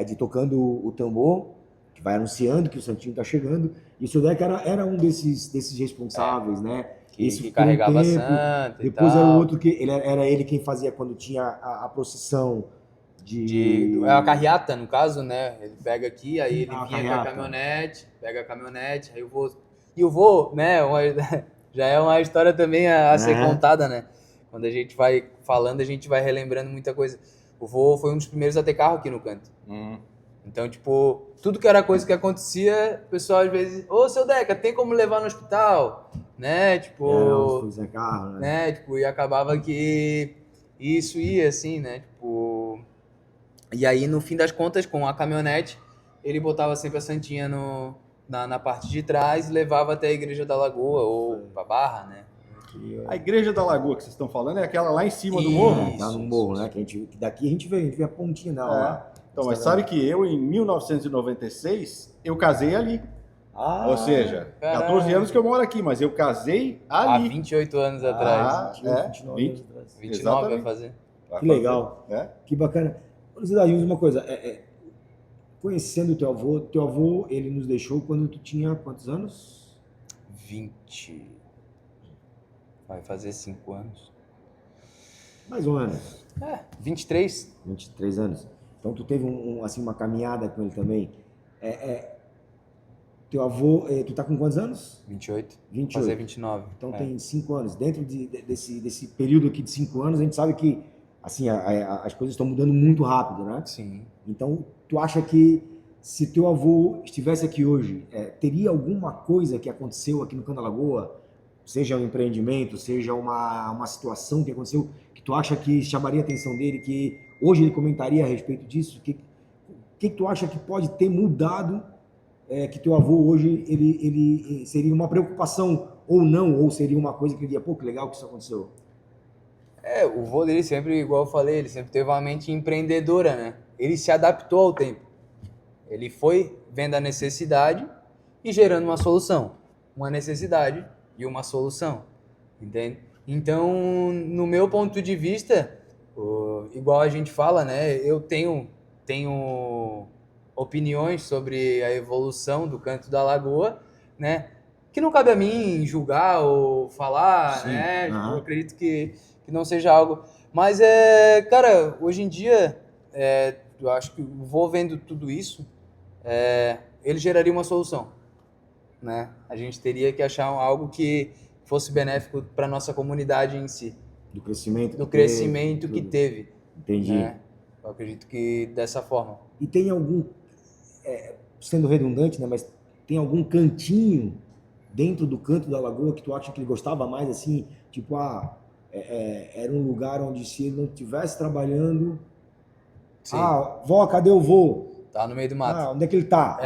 de tocando o tambor, que vai anunciando que o Santinho está chegando. E o seu Deca era um desses responsáveis, né? Que carregava a santa e depois tal. era o outro que era ele quem fazia quando tinha a procissão É a carreata, no caso, né? Ele pega aqui, aí ele vinha carreata. com a caminhonete, pega a caminhonete, aí eu vou, né? Já é uma história também a ser contada, né? Quando a gente vai falando, a gente vai relembrando muita coisa. O vô foi um dos primeiros a ter carro aqui no canto. Então, tipo, tudo que era coisa que acontecia, o pessoal às vezes, ô, seu Deca, tem como levar no hospital? Né? Tipo, carro, né? Tipo, e acabava que isso ia assim, né? Tipo, e aí no fim das contas, com a caminhonete, ele botava sempre a Santinha na parte de trás e levava até a Igreja da Lagoa ou pra Barra, né? A Igreja da Lagoa que vocês estão falando é aquela lá em cima do morro? Tá no morro, né? Que daqui a gente vê a pontinha dela lá. Então, mas sabe que eu, em 1996, eu casei ali. Ou seja, 14 anos que eu moro aqui, mas eu casei ali. Há 28 anos atrás. 29 anos atrás. 29 vai fazer. Que legal. Que bacana. Curiosidade, uma coisa. Conhecendo o teu avô, ele nos deixou quando tu tinha quantos anos? 20. Vai fazer 5 anos. Mais ou menos. 23. 23 anos. Então tu teve uma caminhada com ele também. Teu avô, tu tá com quantos anos? 28. 28. Fazer 29. Então tem 5 anos. Dentro desse período aqui de 5 anos, a gente sabe que assim, as coisas estão mudando muito rápido, né? Sim. Então, tu acha que se teu avô estivesse aqui hoje, teria alguma coisa que aconteceu aqui no Canto da Lagoa, seja um empreendimento, seja uma situação que aconteceu, que tu acha que chamaria a atenção dele, que hoje ele comentaria a respeito disso? O que tu acha que pode ter mudado, que teu avô hoje, ele seria uma preocupação ou não, ou seria uma coisa que ele diria, pô, que legal que isso aconteceu? O vô dele sempre, igual eu falei, ele sempre teve uma mente empreendedora, né? Ele se adaptou ao tempo. Ele foi vendo a necessidade e gerando uma solução. Uma necessidade e uma solução, entende? Então, no meu ponto de vista, igual a gente fala, né? Eu tenho opiniões sobre a evolução do Canto da Lagoa, né? Que não cabe a mim julgar ou falar, Sim. né? Eu acredito que não seja algo... Mas, cara, hoje em dia, eu acho que vou vendo tudo isso, ele geraria uma solução, né? A gente teria que achar algo que fosse benéfico para nossa comunidade em si. Do crescimento. Que teve. Entendi. Né? Eu acredito que dessa forma. E tem algum, sendo redundante, né? Mas tem algum cantinho dentro do Canto da Lagoa que tu acha que ele gostava mais, assim, tipo, era um lugar onde se ele não estivesse trabalhando... Sim. Vó, cadê o vô? Tá no meio do mato. Onde é que ele tá?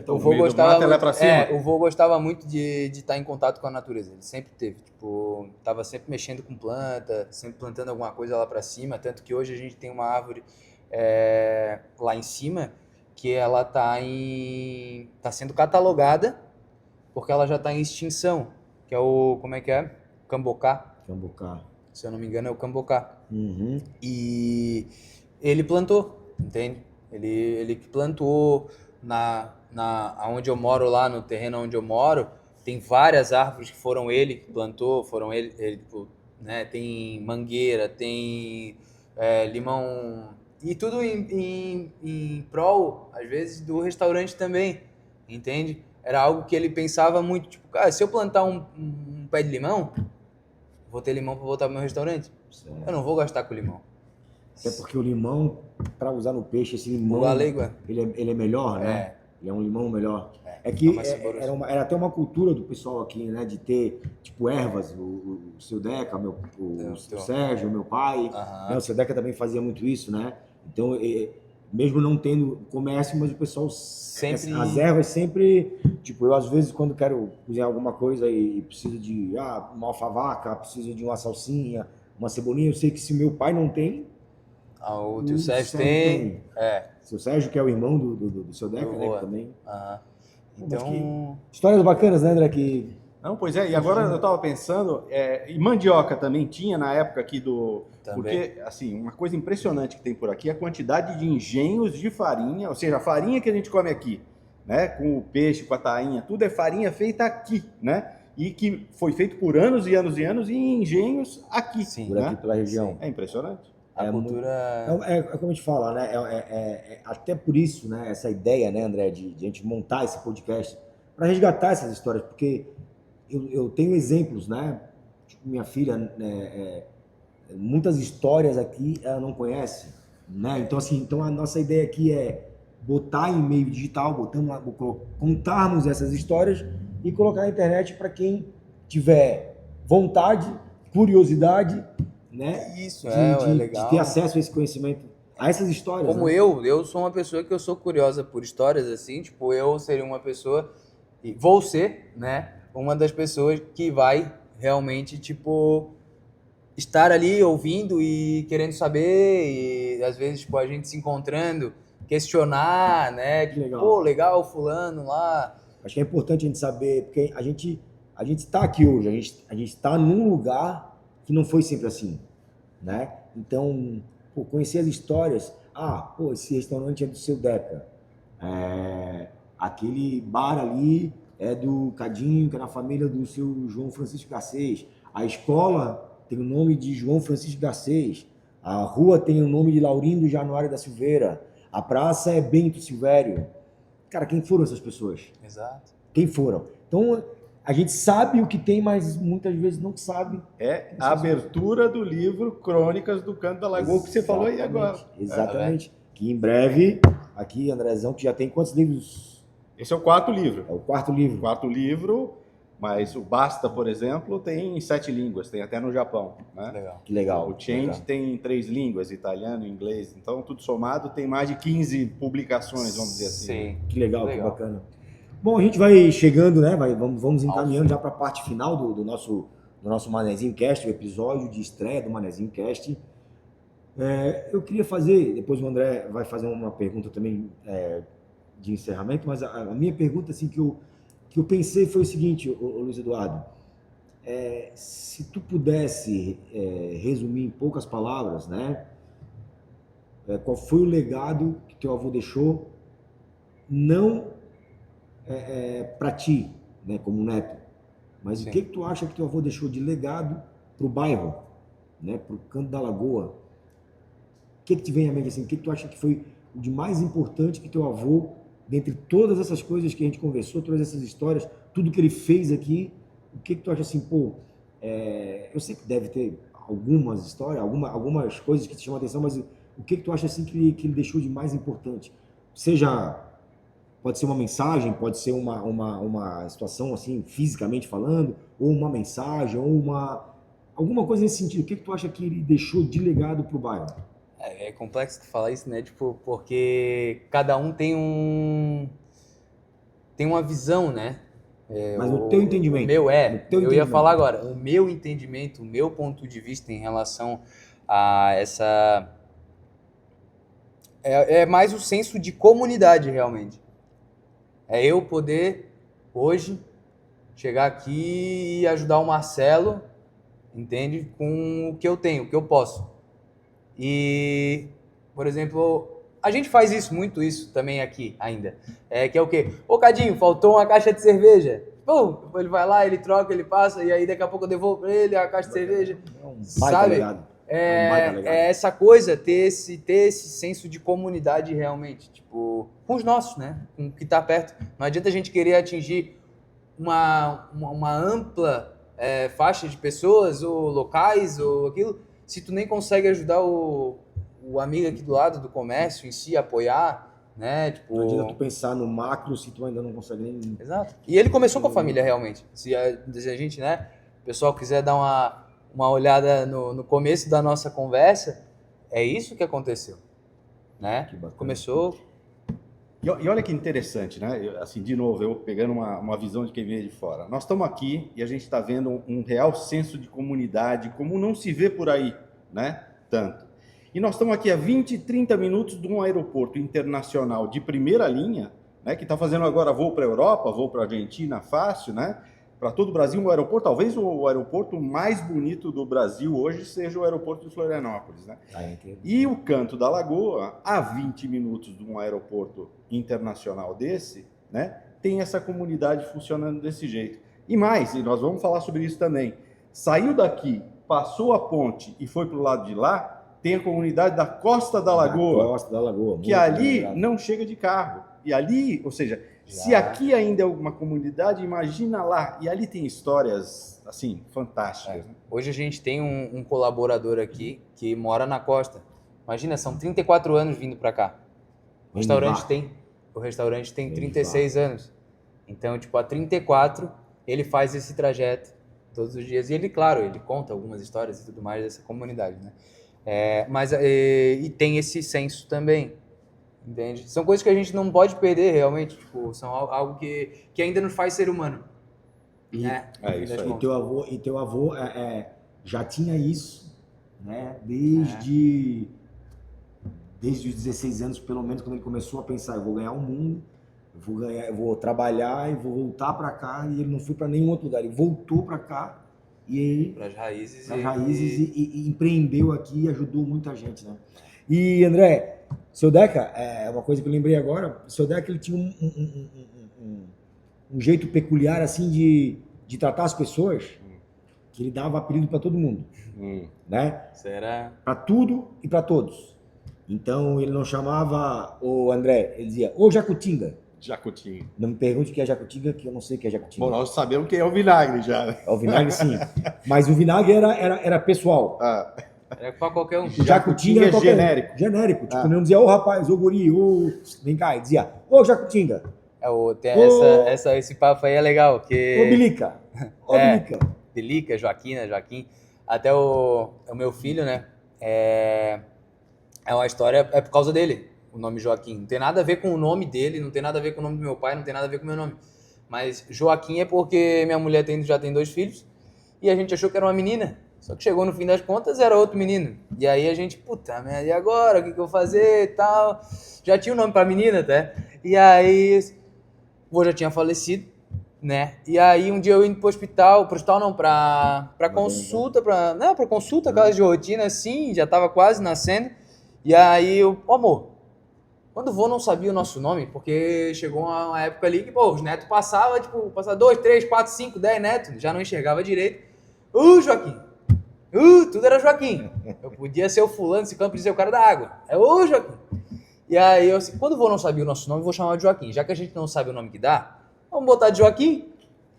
O vô gostava muito, pra cima. o vô gostava muito de estar em contato com a natureza. Ele sempre teve, tipo, tava sempre mexendo com planta, sempre plantando alguma coisa lá para cima, tanto que hoje a gente tem uma árvore lá em cima que ela tá sendo catalogada porque ela já tá em extinção, que é como é que é? Cambocá. Cambocá. Se eu não me engano é o cambocá. Uhum. E ele plantou entende? Ele que plantou aonde eu moro lá, no terreno onde eu moro, tem várias árvores que foram ele que plantou, tipo, né? Tem mangueira, tem limão, e tudo em prol, às vezes, do restaurante também, entende? Era algo que ele pensava muito, tipo, cara, se eu plantar um pé de limão, vou ter limão para voltar pro meu restaurante. Certo. Eu não vou gastar com limão. Até porque o limão, para usar no peixe, esse limão, O galego, ele é melhor, né? É. Ele é um limão melhor. É é que mais saboroso. era até uma cultura do pessoal aqui, né? De ter, tipo, ervas. O seu Deca, o Sérgio, meu pai. Né, o seu Deca também fazia muito isso, né? Então, mesmo não tendo comércio, mas o pessoal... Sempre... As ervas sempre... Tipo, eu às vezes, quando quero cozinhar alguma coisa e preciso de uma alfavaca, preciso de uma salsinha, uma cebolinha, eu sei que se meu pai não tem... o tio Sérgio tem. Seu Sérgio, que é o irmão do seu Deca, né? Que também. Então. Histórias bacanas, né, André? Que... Não, pois é, e agora eu estava pensando, e mandioca também tinha na época aqui do... Também. Porque, assim, uma coisa impressionante que tem por aqui é a quantidade de engenhos de farinha, ou seja, a farinha que a gente come aqui, né? Com o peixe, com a tainha, tudo é farinha feita aqui, né? E que foi feito por anos e anos e anos em engenhos aqui. Sim. Por aqui, pela região. Sim. É impressionante. A cultura... É como a gente fala, né? Até por isso, né? Essa ideia, né, André, de a gente montar esse podcast para resgatar essas histórias, porque eu tenho exemplos, né? Tipo, minha filha, muitas histórias aqui ela não conhece, né? Então, assim, a nossa ideia aqui é botar em meio digital, contarmos essas histórias e colocar na internet para quem tiver vontade, curiosidade, né? Isso, de legal. De ter acesso a esse conhecimento, a essas histórias. Como né? eu sou uma pessoa que eu sou curiosa por histórias, assim, tipo, eu seria uma pessoa, e vou ser, né, uma das pessoas que vai realmente, tipo, estar ali ouvindo e querendo saber, e às vezes, tipo, a gente se encontrando, questionar, né, Que legal. Pô, legal, fulano lá. Acho que é importante a gente saber, porque a gente está aqui hoje, a gente está num lugar que não foi sempre assim, né? Então, conhecer as histórias, esse restaurante é do seu Deca, aquele bar ali é do Cadinho, que é na família do seu João Francisco Garcês, a escola tem o nome de João Francisco Garcês, a rua tem o nome de Laurindo Januário da Silveira, a praça é Bento Silvério. Cara, quem foram essas pessoas? Exato. Quem foram? Então, a gente sabe o que tem, mas muitas vezes não sabe. É a abertura do livro Crônicas do Canto da Lagoa, que você falou aí agora. Exatamente. Que em breve, aqui, Andrezão, que já tem quantos livros? Esse é o quarto livro. É o quarto livro. Quarto livro, mas o Basta, por exemplo, tem 7 línguas, tem até no Japão. Né? Legal. Que legal. O Change tem 3 línguas, italiano, inglês. Então, tudo somado, tem mais de 15 publicações, vamos dizer assim. Sim. Que legal, que bacana. Bom, a gente vai chegando, né? Vamos encaminhando já para a parte final do nosso Manezinho Cast, o episódio de estreia do Manezinho Cast. Eu queria fazer, depois o André vai fazer uma pergunta também de encerramento, mas a minha pergunta assim, que eu pensei foi o seguinte, ô Luiz Eduardo. Se tu pudesse resumir em poucas palavras, né? Qual foi o legado que teu avô deixou, não para ti, né, como neto, mas Sim. O que tu acha que teu avô deixou de legado para o bairro, né, para o Canto da Lagoa? O que te vem à mente assim? O que tu acha que foi o de mais importante que teu avô, dentre todas essas coisas que a gente conversou, todas essas histórias, tudo que ele fez aqui, o que tu acha assim, eu sei que deve ter algumas histórias, algumas coisas que te chamam a atenção, mas o que tu acha assim que ele deixou de mais importante? Pode ser uma mensagem, pode ser uma situação assim, fisicamente falando, ou uma mensagem, ou alguma coisa nesse sentido. O que tu acha que ele deixou de legado para o bairro? É complexo tu falar isso, né? Tipo, porque cada um tem uma visão, né? Mas o teu entendimento. Eu ia falar agora, o meu entendimento, o meu ponto de vista em relação a essa... É mais o senso de comunidade, realmente. É eu poder, hoje, chegar aqui e ajudar o Marcelo, entende? Com o que eu tenho, o que eu posso. E, por exemplo, A gente faz muito isso também aqui ainda. Que é o quê? Ô, Cadinho, faltou uma caixa de cerveja. Pum, ele vai lá, ele troca, ele passa, e aí daqui a pouco eu devolvo pra ele a caixa de cerveja. É um baita Sabe? legado. É um baita legado. É essa coisa, ter esse senso de comunidade realmente, tipo, com os nossos, né? Com o que tá perto. Não adianta a gente querer atingir uma ampla faixa de pessoas, ou locais, ou aquilo, se tu nem consegue ajudar o amigo aqui do lado do comércio em si, apoiar, né? Tipo... Não adianta tu pensar no macro se tu ainda não consegue nem... Exato. E ele começou com a família, realmente. Se a gente, né, o pessoal quiser dar uma olhada no começo da nossa conversa, é isso que aconteceu, né? Que bacana. Começou... E olha que interessante, né? Assim, de novo, eu pegando uma visão de quem veio de fora. Nós estamos aqui e a gente está vendo um real senso de comunidade, como não se vê por aí, né? Tanto. E nós estamos aqui a 20, 30 minutos de um aeroporto internacional de primeira linha, né? Que está fazendo agora voo para a Europa, voo para a Argentina fácil, né? Para todo o Brasil, um aeroporto, talvez o aeroporto mais bonito do Brasil hoje seja o aeroporto de Florianópolis, né? E o Canto da Lagoa, a 20 minutos de um aeroporto internacional desse, né? Tem essa comunidade funcionando desse jeito. E mais, e nós vamos falar sobre isso também, saiu daqui, passou a ponte e foi para o lado de lá, tem a comunidade da Costa da Lagoa, Costa da Lagoa, que ali não chega de carro. E ali, ou seja, se aqui ainda é uma comunidade, imagina lá. E ali tem histórias, assim, fantásticas. Né? Hoje a gente tem um colaborador aqui que mora na costa. Imagina, são 34 anos vindo para cá. O restaurante tem 36 anos. Então, tipo, há 34 ele faz esse trajeto todos os dias. E ele, claro, ele conta algumas histórias e tudo mais dessa comunidade, né? E tem esse senso também, entende? São coisas que a gente não pode perder realmente, tipo, são algo que ainda nos faz ser humano, né? Isso aí. E teu avô já tinha isso, né? Desde os 16 anos, pelo menos, quando ele começou a pensar, eu vou ganhar o mundo, eu vou trabalhar e vou voltar para cá, e ele não foi para nenhum outro lugar, ele voltou para cá. E para as raízes, e empreendeu aqui e ajudou muita gente, né? E André, seu Deca, uma coisa que eu lembrei agora, o seu Deca ele tinha um jeito peculiar assim de tratar as pessoas, que ele dava apelido para todo mundo, né? Será? Para tudo e para todos. Então ele não chamava o André, ele dizia ô Jacutinga. Jacutinga. Não me pergunte o que é Jacutinga, que eu não sei o que é Jacutinga. Bom, nós sabemos que é o vinagre já, né? É o vinagre, sim. Mas o vinagre era pessoal. Era pra qualquer um. Jacutinga é genérico. Genérico. Tipo, não dizia, ô rapaz, ô guri, ô... Vem cá. Ele dizia, ô Jacutinga. Esse papo aí é legal. Ô Bilica. Ô Bilica. Bilica, Joaquim. Até o meu filho, né? É uma história, é por causa dele. O nome Joaquim. Não tem nada a ver com o nome dele, não tem nada a ver com o nome do meu pai, não tem nada a ver com o meu nome. Mas Joaquim é porque minha mulher já tem 2 filhos e a gente achou que era uma menina. Só que chegou no fim das contas, era outro menino. E aí a gente, puta merda, e agora? O que eu vou fazer e tal? Já tinha o nome pra menina até. E aí, o vô já tinha falecido, né? E aí um dia eu indo pro hospital não, pra consulta, pra consulta, casa de rotina, assim, já tava quase nascendo. E aí amor, quando o vô não sabia o nosso nome, porque chegou uma época ali que, os netos passavam, passava 2, 3, 4, 5, 10 netos, já não enxergava direito. Joaquim! Tudo era Joaquim. Eu podia ser o fulano, esse campo dizer o cara da água. Joaquim! E aí, quando o vô não sabia o nosso nome, eu vou chamar de Joaquim. Já que a gente não sabe o nome que dá, vamos botar de Joaquim.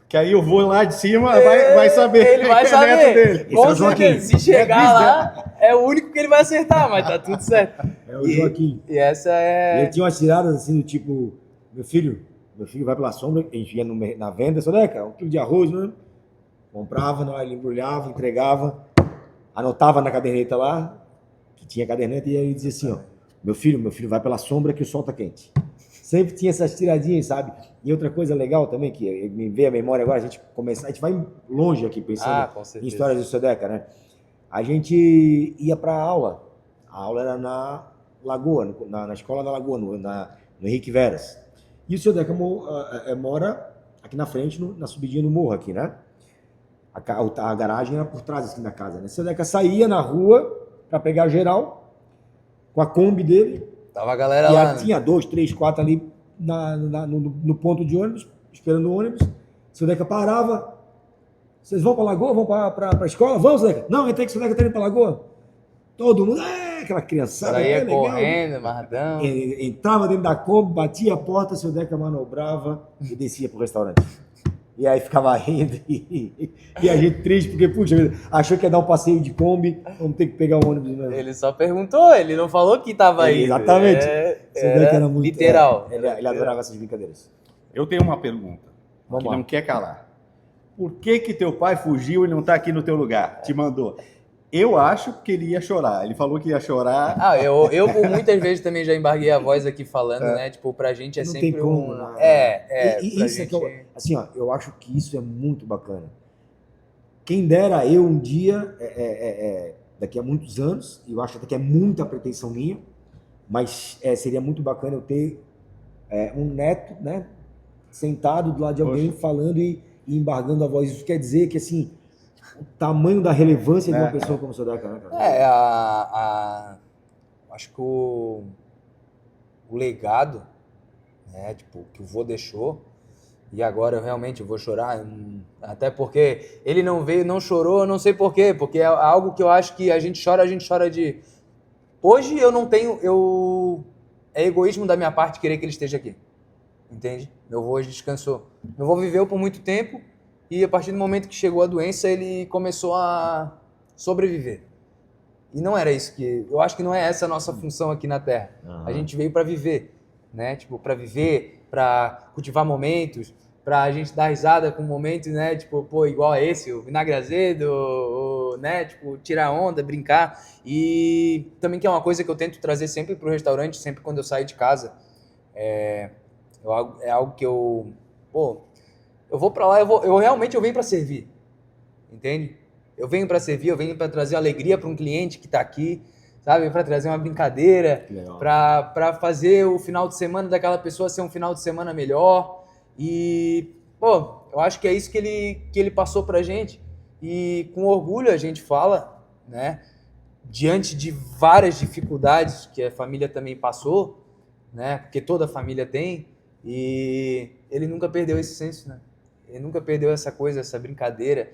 Que aí eu vou lá de cima, vai saber. Ele vai saber. Esse é o Joaquim. Se chegar lá, é o único que ele vai acertar, mas tá tudo certo. É o Joaquim. E essa é... Ele tinha umas tiradas assim, do tipo, meu filho vai pela sombra, a gente ia na venda, só Deca, 1 quilo de arroz, né? Comprava, ele embrulhava, entregava, anotava na caderneta lá, que tinha caderneta, e aí ele dizia assim, meu filho vai pela sombra que o sol tá quente. Sempre tinha essas tiradinhas, sabe? E outra coisa legal também, que me veio à memória agora, a gente vai longe aqui pensando em histórias do seu Deca, né? A gente ia para a aula era na Lagoa, na escola da Lagoa, no Henrique Veras. E o seu Deca mora aqui na frente, na subidinha do morro aqui, né? A garagem era por trás assim, da casa, né? O seu Deca saía na rua para pegar geral, com a Kombi dele, Tava a galera E lá. aí tinha 2, 3, 4 ali no ponto de ônibus, esperando o ônibus. Seu Deca parava. Vocês vão pra Lagoa? Vão pra escola? Vamos, seu Deca? Não, entra que o seu Deca tá indo pra Lagoa. Todo mundo, aquela criançada. Saía legal. correndo, amarradão. Entrava dentro da Kombi, batia a porta, seu Deca manobrava e descia pro restaurante. E aí ficava rindo e a gente triste, porque, puxa, achou que ia dar um passeio de Kombi, vamos ter que pegar o ônibus mesmo. Ele só perguntou, ele não falou que tava aí. Exatamente. Seu Deca era muito... literal. Ele adorava essas brincadeiras. Eu tenho uma pergunta Vamos que lá. não quer calar. Por que teu pai fugiu e não tá aqui no teu lugar? Te mandou. Eu acho que ele ia chorar. Ele falou que ia chorar. Ah, eu por muitas vezes também já embarguei a voz aqui falando, né? Tipo, pra gente é Não sempre tem como, um... né? E isso é que assim, ó, eu acho que isso é muito bacana. Quem dera eu um dia, daqui a muitos anos, e eu acho até que é muita pretensão minha, mas seria muito bacana eu ter um neto, né, sentado do lado de alguém falando e embargando a voz. Isso quer dizer que, assim, o tamanho da relevância de uma pessoa como o seu Deca, né, cara? Acho que o legado, né, tipo, que o vô deixou, e agora eu realmente vou chorar, até porque ele não veio, não chorou, eu não sei porquê, porque é algo que eu acho que a gente chora de... Hoje eu não tenho, é egoísmo da minha parte querer que ele esteja aqui, entende? Meu vô hoje descansou. Meu vô viveu por muito tempo, e a partir do momento que chegou a doença, ele começou a sobreviver. E não era isso que... Eu acho que não é essa a nossa função aqui na Terra. A gente veio para viver, né? Tipo, para viver, para cultivar momentos, para a gente dar risada com momentos, né? Tipo, pô, igual a esse, o vinagre azedo, né? Tipo, tirar onda, brincar. E também que é uma coisa que eu tento trazer sempre pro restaurante, sempre quando eu saio de casa. É algo que eu... Pô, eu vou para lá, eu realmente venho para servir, entende? Eu venho para servir, eu venho para trazer alegria para um cliente que está aqui, sabe? Para trazer uma brincadeira, para fazer o final de semana daquela pessoa ser um final de semana melhor. E, pô, eu acho que é isso que ele passou pra gente. E com orgulho a gente fala, né? Diante de várias dificuldades que a família também passou, né? Porque toda família tem. E ele nunca perdeu esse senso, né? Ele nunca perdeu essa coisa, essa brincadeira,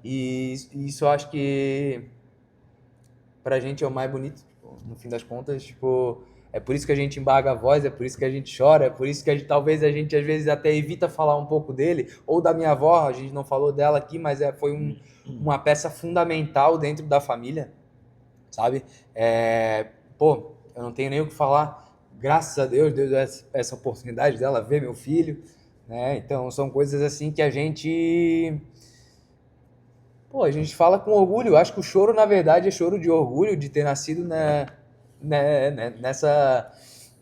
e isso eu acho que pra gente é o mais bonito, tipo, no fim das contas, tipo, é por isso que a gente embarga a voz, é por isso que a gente chora, é por isso que talvez a gente às vezes até evita falar um pouco dele, ou da minha avó, a gente não falou dela aqui, mas foi uma peça fundamental dentro da família, sabe? Pô, eu não tenho nem o que falar, graças a Deus, Deus deu essa oportunidade dela ver meu filho, né? Então são coisas assim que a gente fala com orgulho. Eu acho que o choro, na verdade, é choro de orgulho de ter nascido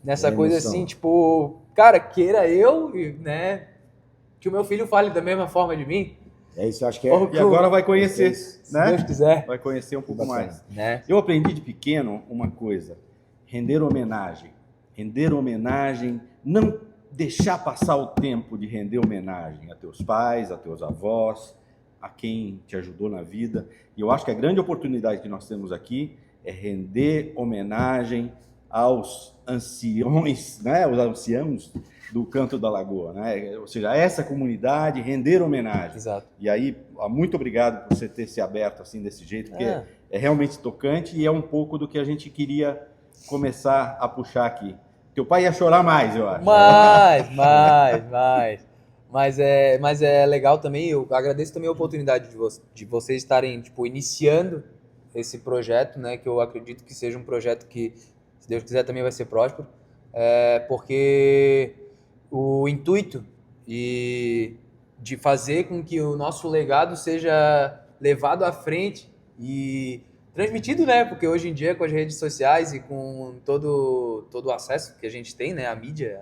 nessa coisa assim, tipo, cara, queira eu, né, que o meu filho fale da mesma forma de mim. É isso, eu acho que E agora vai conhecer, se né? Deus quiser. Vai conhecer um pouco mais. Né? Eu aprendi de pequeno uma coisa: render homenagem, não deixar passar o tempo de render homenagem a teus pais, a teus avós, a quem te ajudou na vida. E eu acho que a grande oportunidade que nós temos aqui é render homenagem aos anciões, né? Os anciãos do Canto da Lagoa, né? Ou seja, a essa comunidade, render homenagem. Exato. E aí, muito obrigado por você ter se aberto assim desse jeito, porque é realmente tocante e é um pouco do que a gente queria começar a puxar aqui. Teu pai ia chorar mais, eu acho. Mais. Mas é legal também, eu agradeço também a oportunidade de vocês estarem, tipo, iniciando esse projeto, né, que eu acredito que seja um projeto que, se Deus quiser, também vai ser próspero, porque o intuito de fazer com que o nosso legado seja levado à frente e transmitido, né, porque hoje em dia com as redes sociais e com todo o acesso que a gente tem, né, a mídia,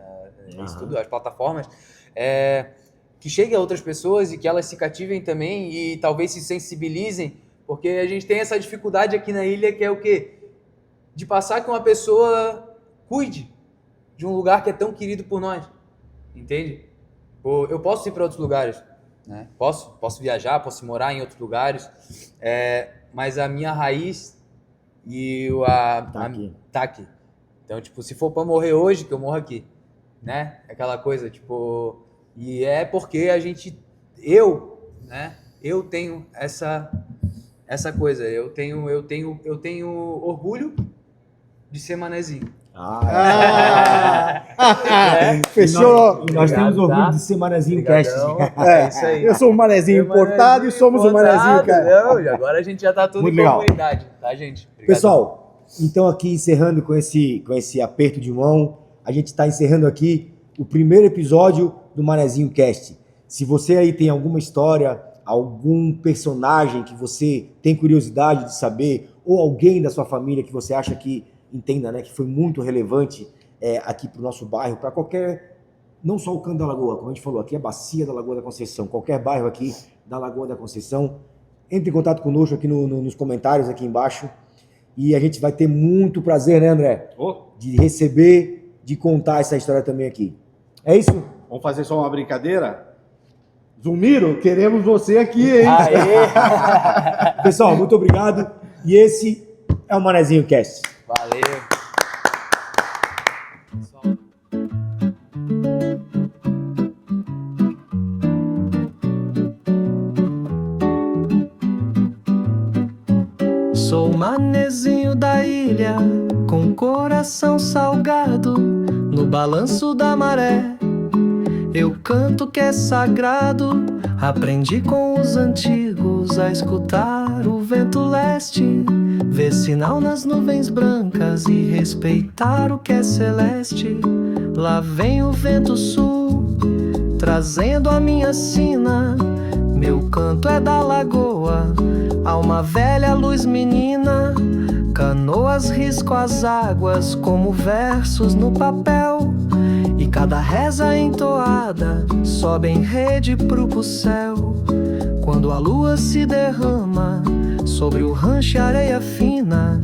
isso tudo, as plataformas, que chegue a outras pessoas e que elas se cativem também e talvez se sensibilizem, porque a gente tem essa dificuldade aqui na ilha que é o quê? De passar que uma pessoa cuide de um lugar que é tão querido por nós, entende? Eu posso ir para outros lugares, né? Posso viajar, posso morar em outros lugares, mas a minha raiz e tá aqui. Então, tipo, se for pra morrer hoje, que eu morro aqui, né? Aquela coisa, tipo... E é porque eu tenho essa coisa, eu tenho orgulho de ser manezinho. Fechou. E nós temos Obrigado, orgulho tá? de ser Manezinho Obrigadão. Cast. É isso aí. Eu sou um manezinho importado e somos um manezinho, cara. Não, e agora a gente já tá tudo Muito em legal. comunidade, tá, gente? Obrigadão. Pessoal, então aqui encerrando com esse aperto de mão, a gente está encerrando aqui o primeiro episódio do Manezinho Cast. Se você aí tem alguma história, algum personagem que você tem curiosidade de saber, ou alguém da sua família que você acha que entenda, né, que foi muito relevante aqui para o nosso bairro, para qualquer, não só o Canto da Lagoa, como a gente falou, aqui é a Bacia da Lagoa da Conceição, qualquer bairro aqui da Lagoa da Conceição, entre em contato conosco aqui nos comentários aqui embaixo, e a gente vai ter muito prazer, né, André? De receber, de contar essa história também aqui. É isso? Vamos fazer só uma brincadeira? Zumiro, queremos você aqui, hein? Aê! Pessoal, muito obrigado. E esse é o Manezinho Cast. Valeu! Sou manezinho da ilha, com coração salgado, no balanço da maré. Eu canto que é sagrado, aprendi com os antigos a escutar o vento leste, ver sinal nas nuvens brancas e respeitar o que é celeste. Lá vem o vento sul, trazendo a minha sina. Meu canto é da lagoa, alma velha, luz menina. Canoas risco as águas como versos no papel, e cada reza entoada sobe em rede pro céu. Quando a lua se derrama sobre o rancho areia fina,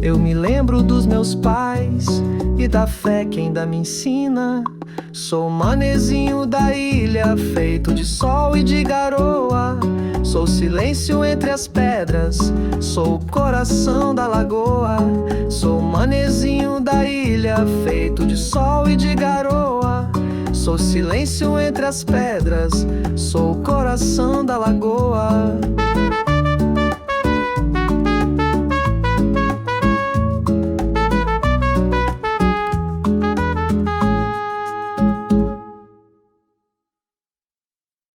eu me lembro dos meus pais e da fé que ainda me ensina. Sou manezinho da ilha, feito de sol e de garoa. Sou silêncio entre as pedras, sou o coração da lagoa. Sou manezinho da ilha, feito de sol e de garoa. Sou silêncio entre as pedras, sou o coração da lagoa.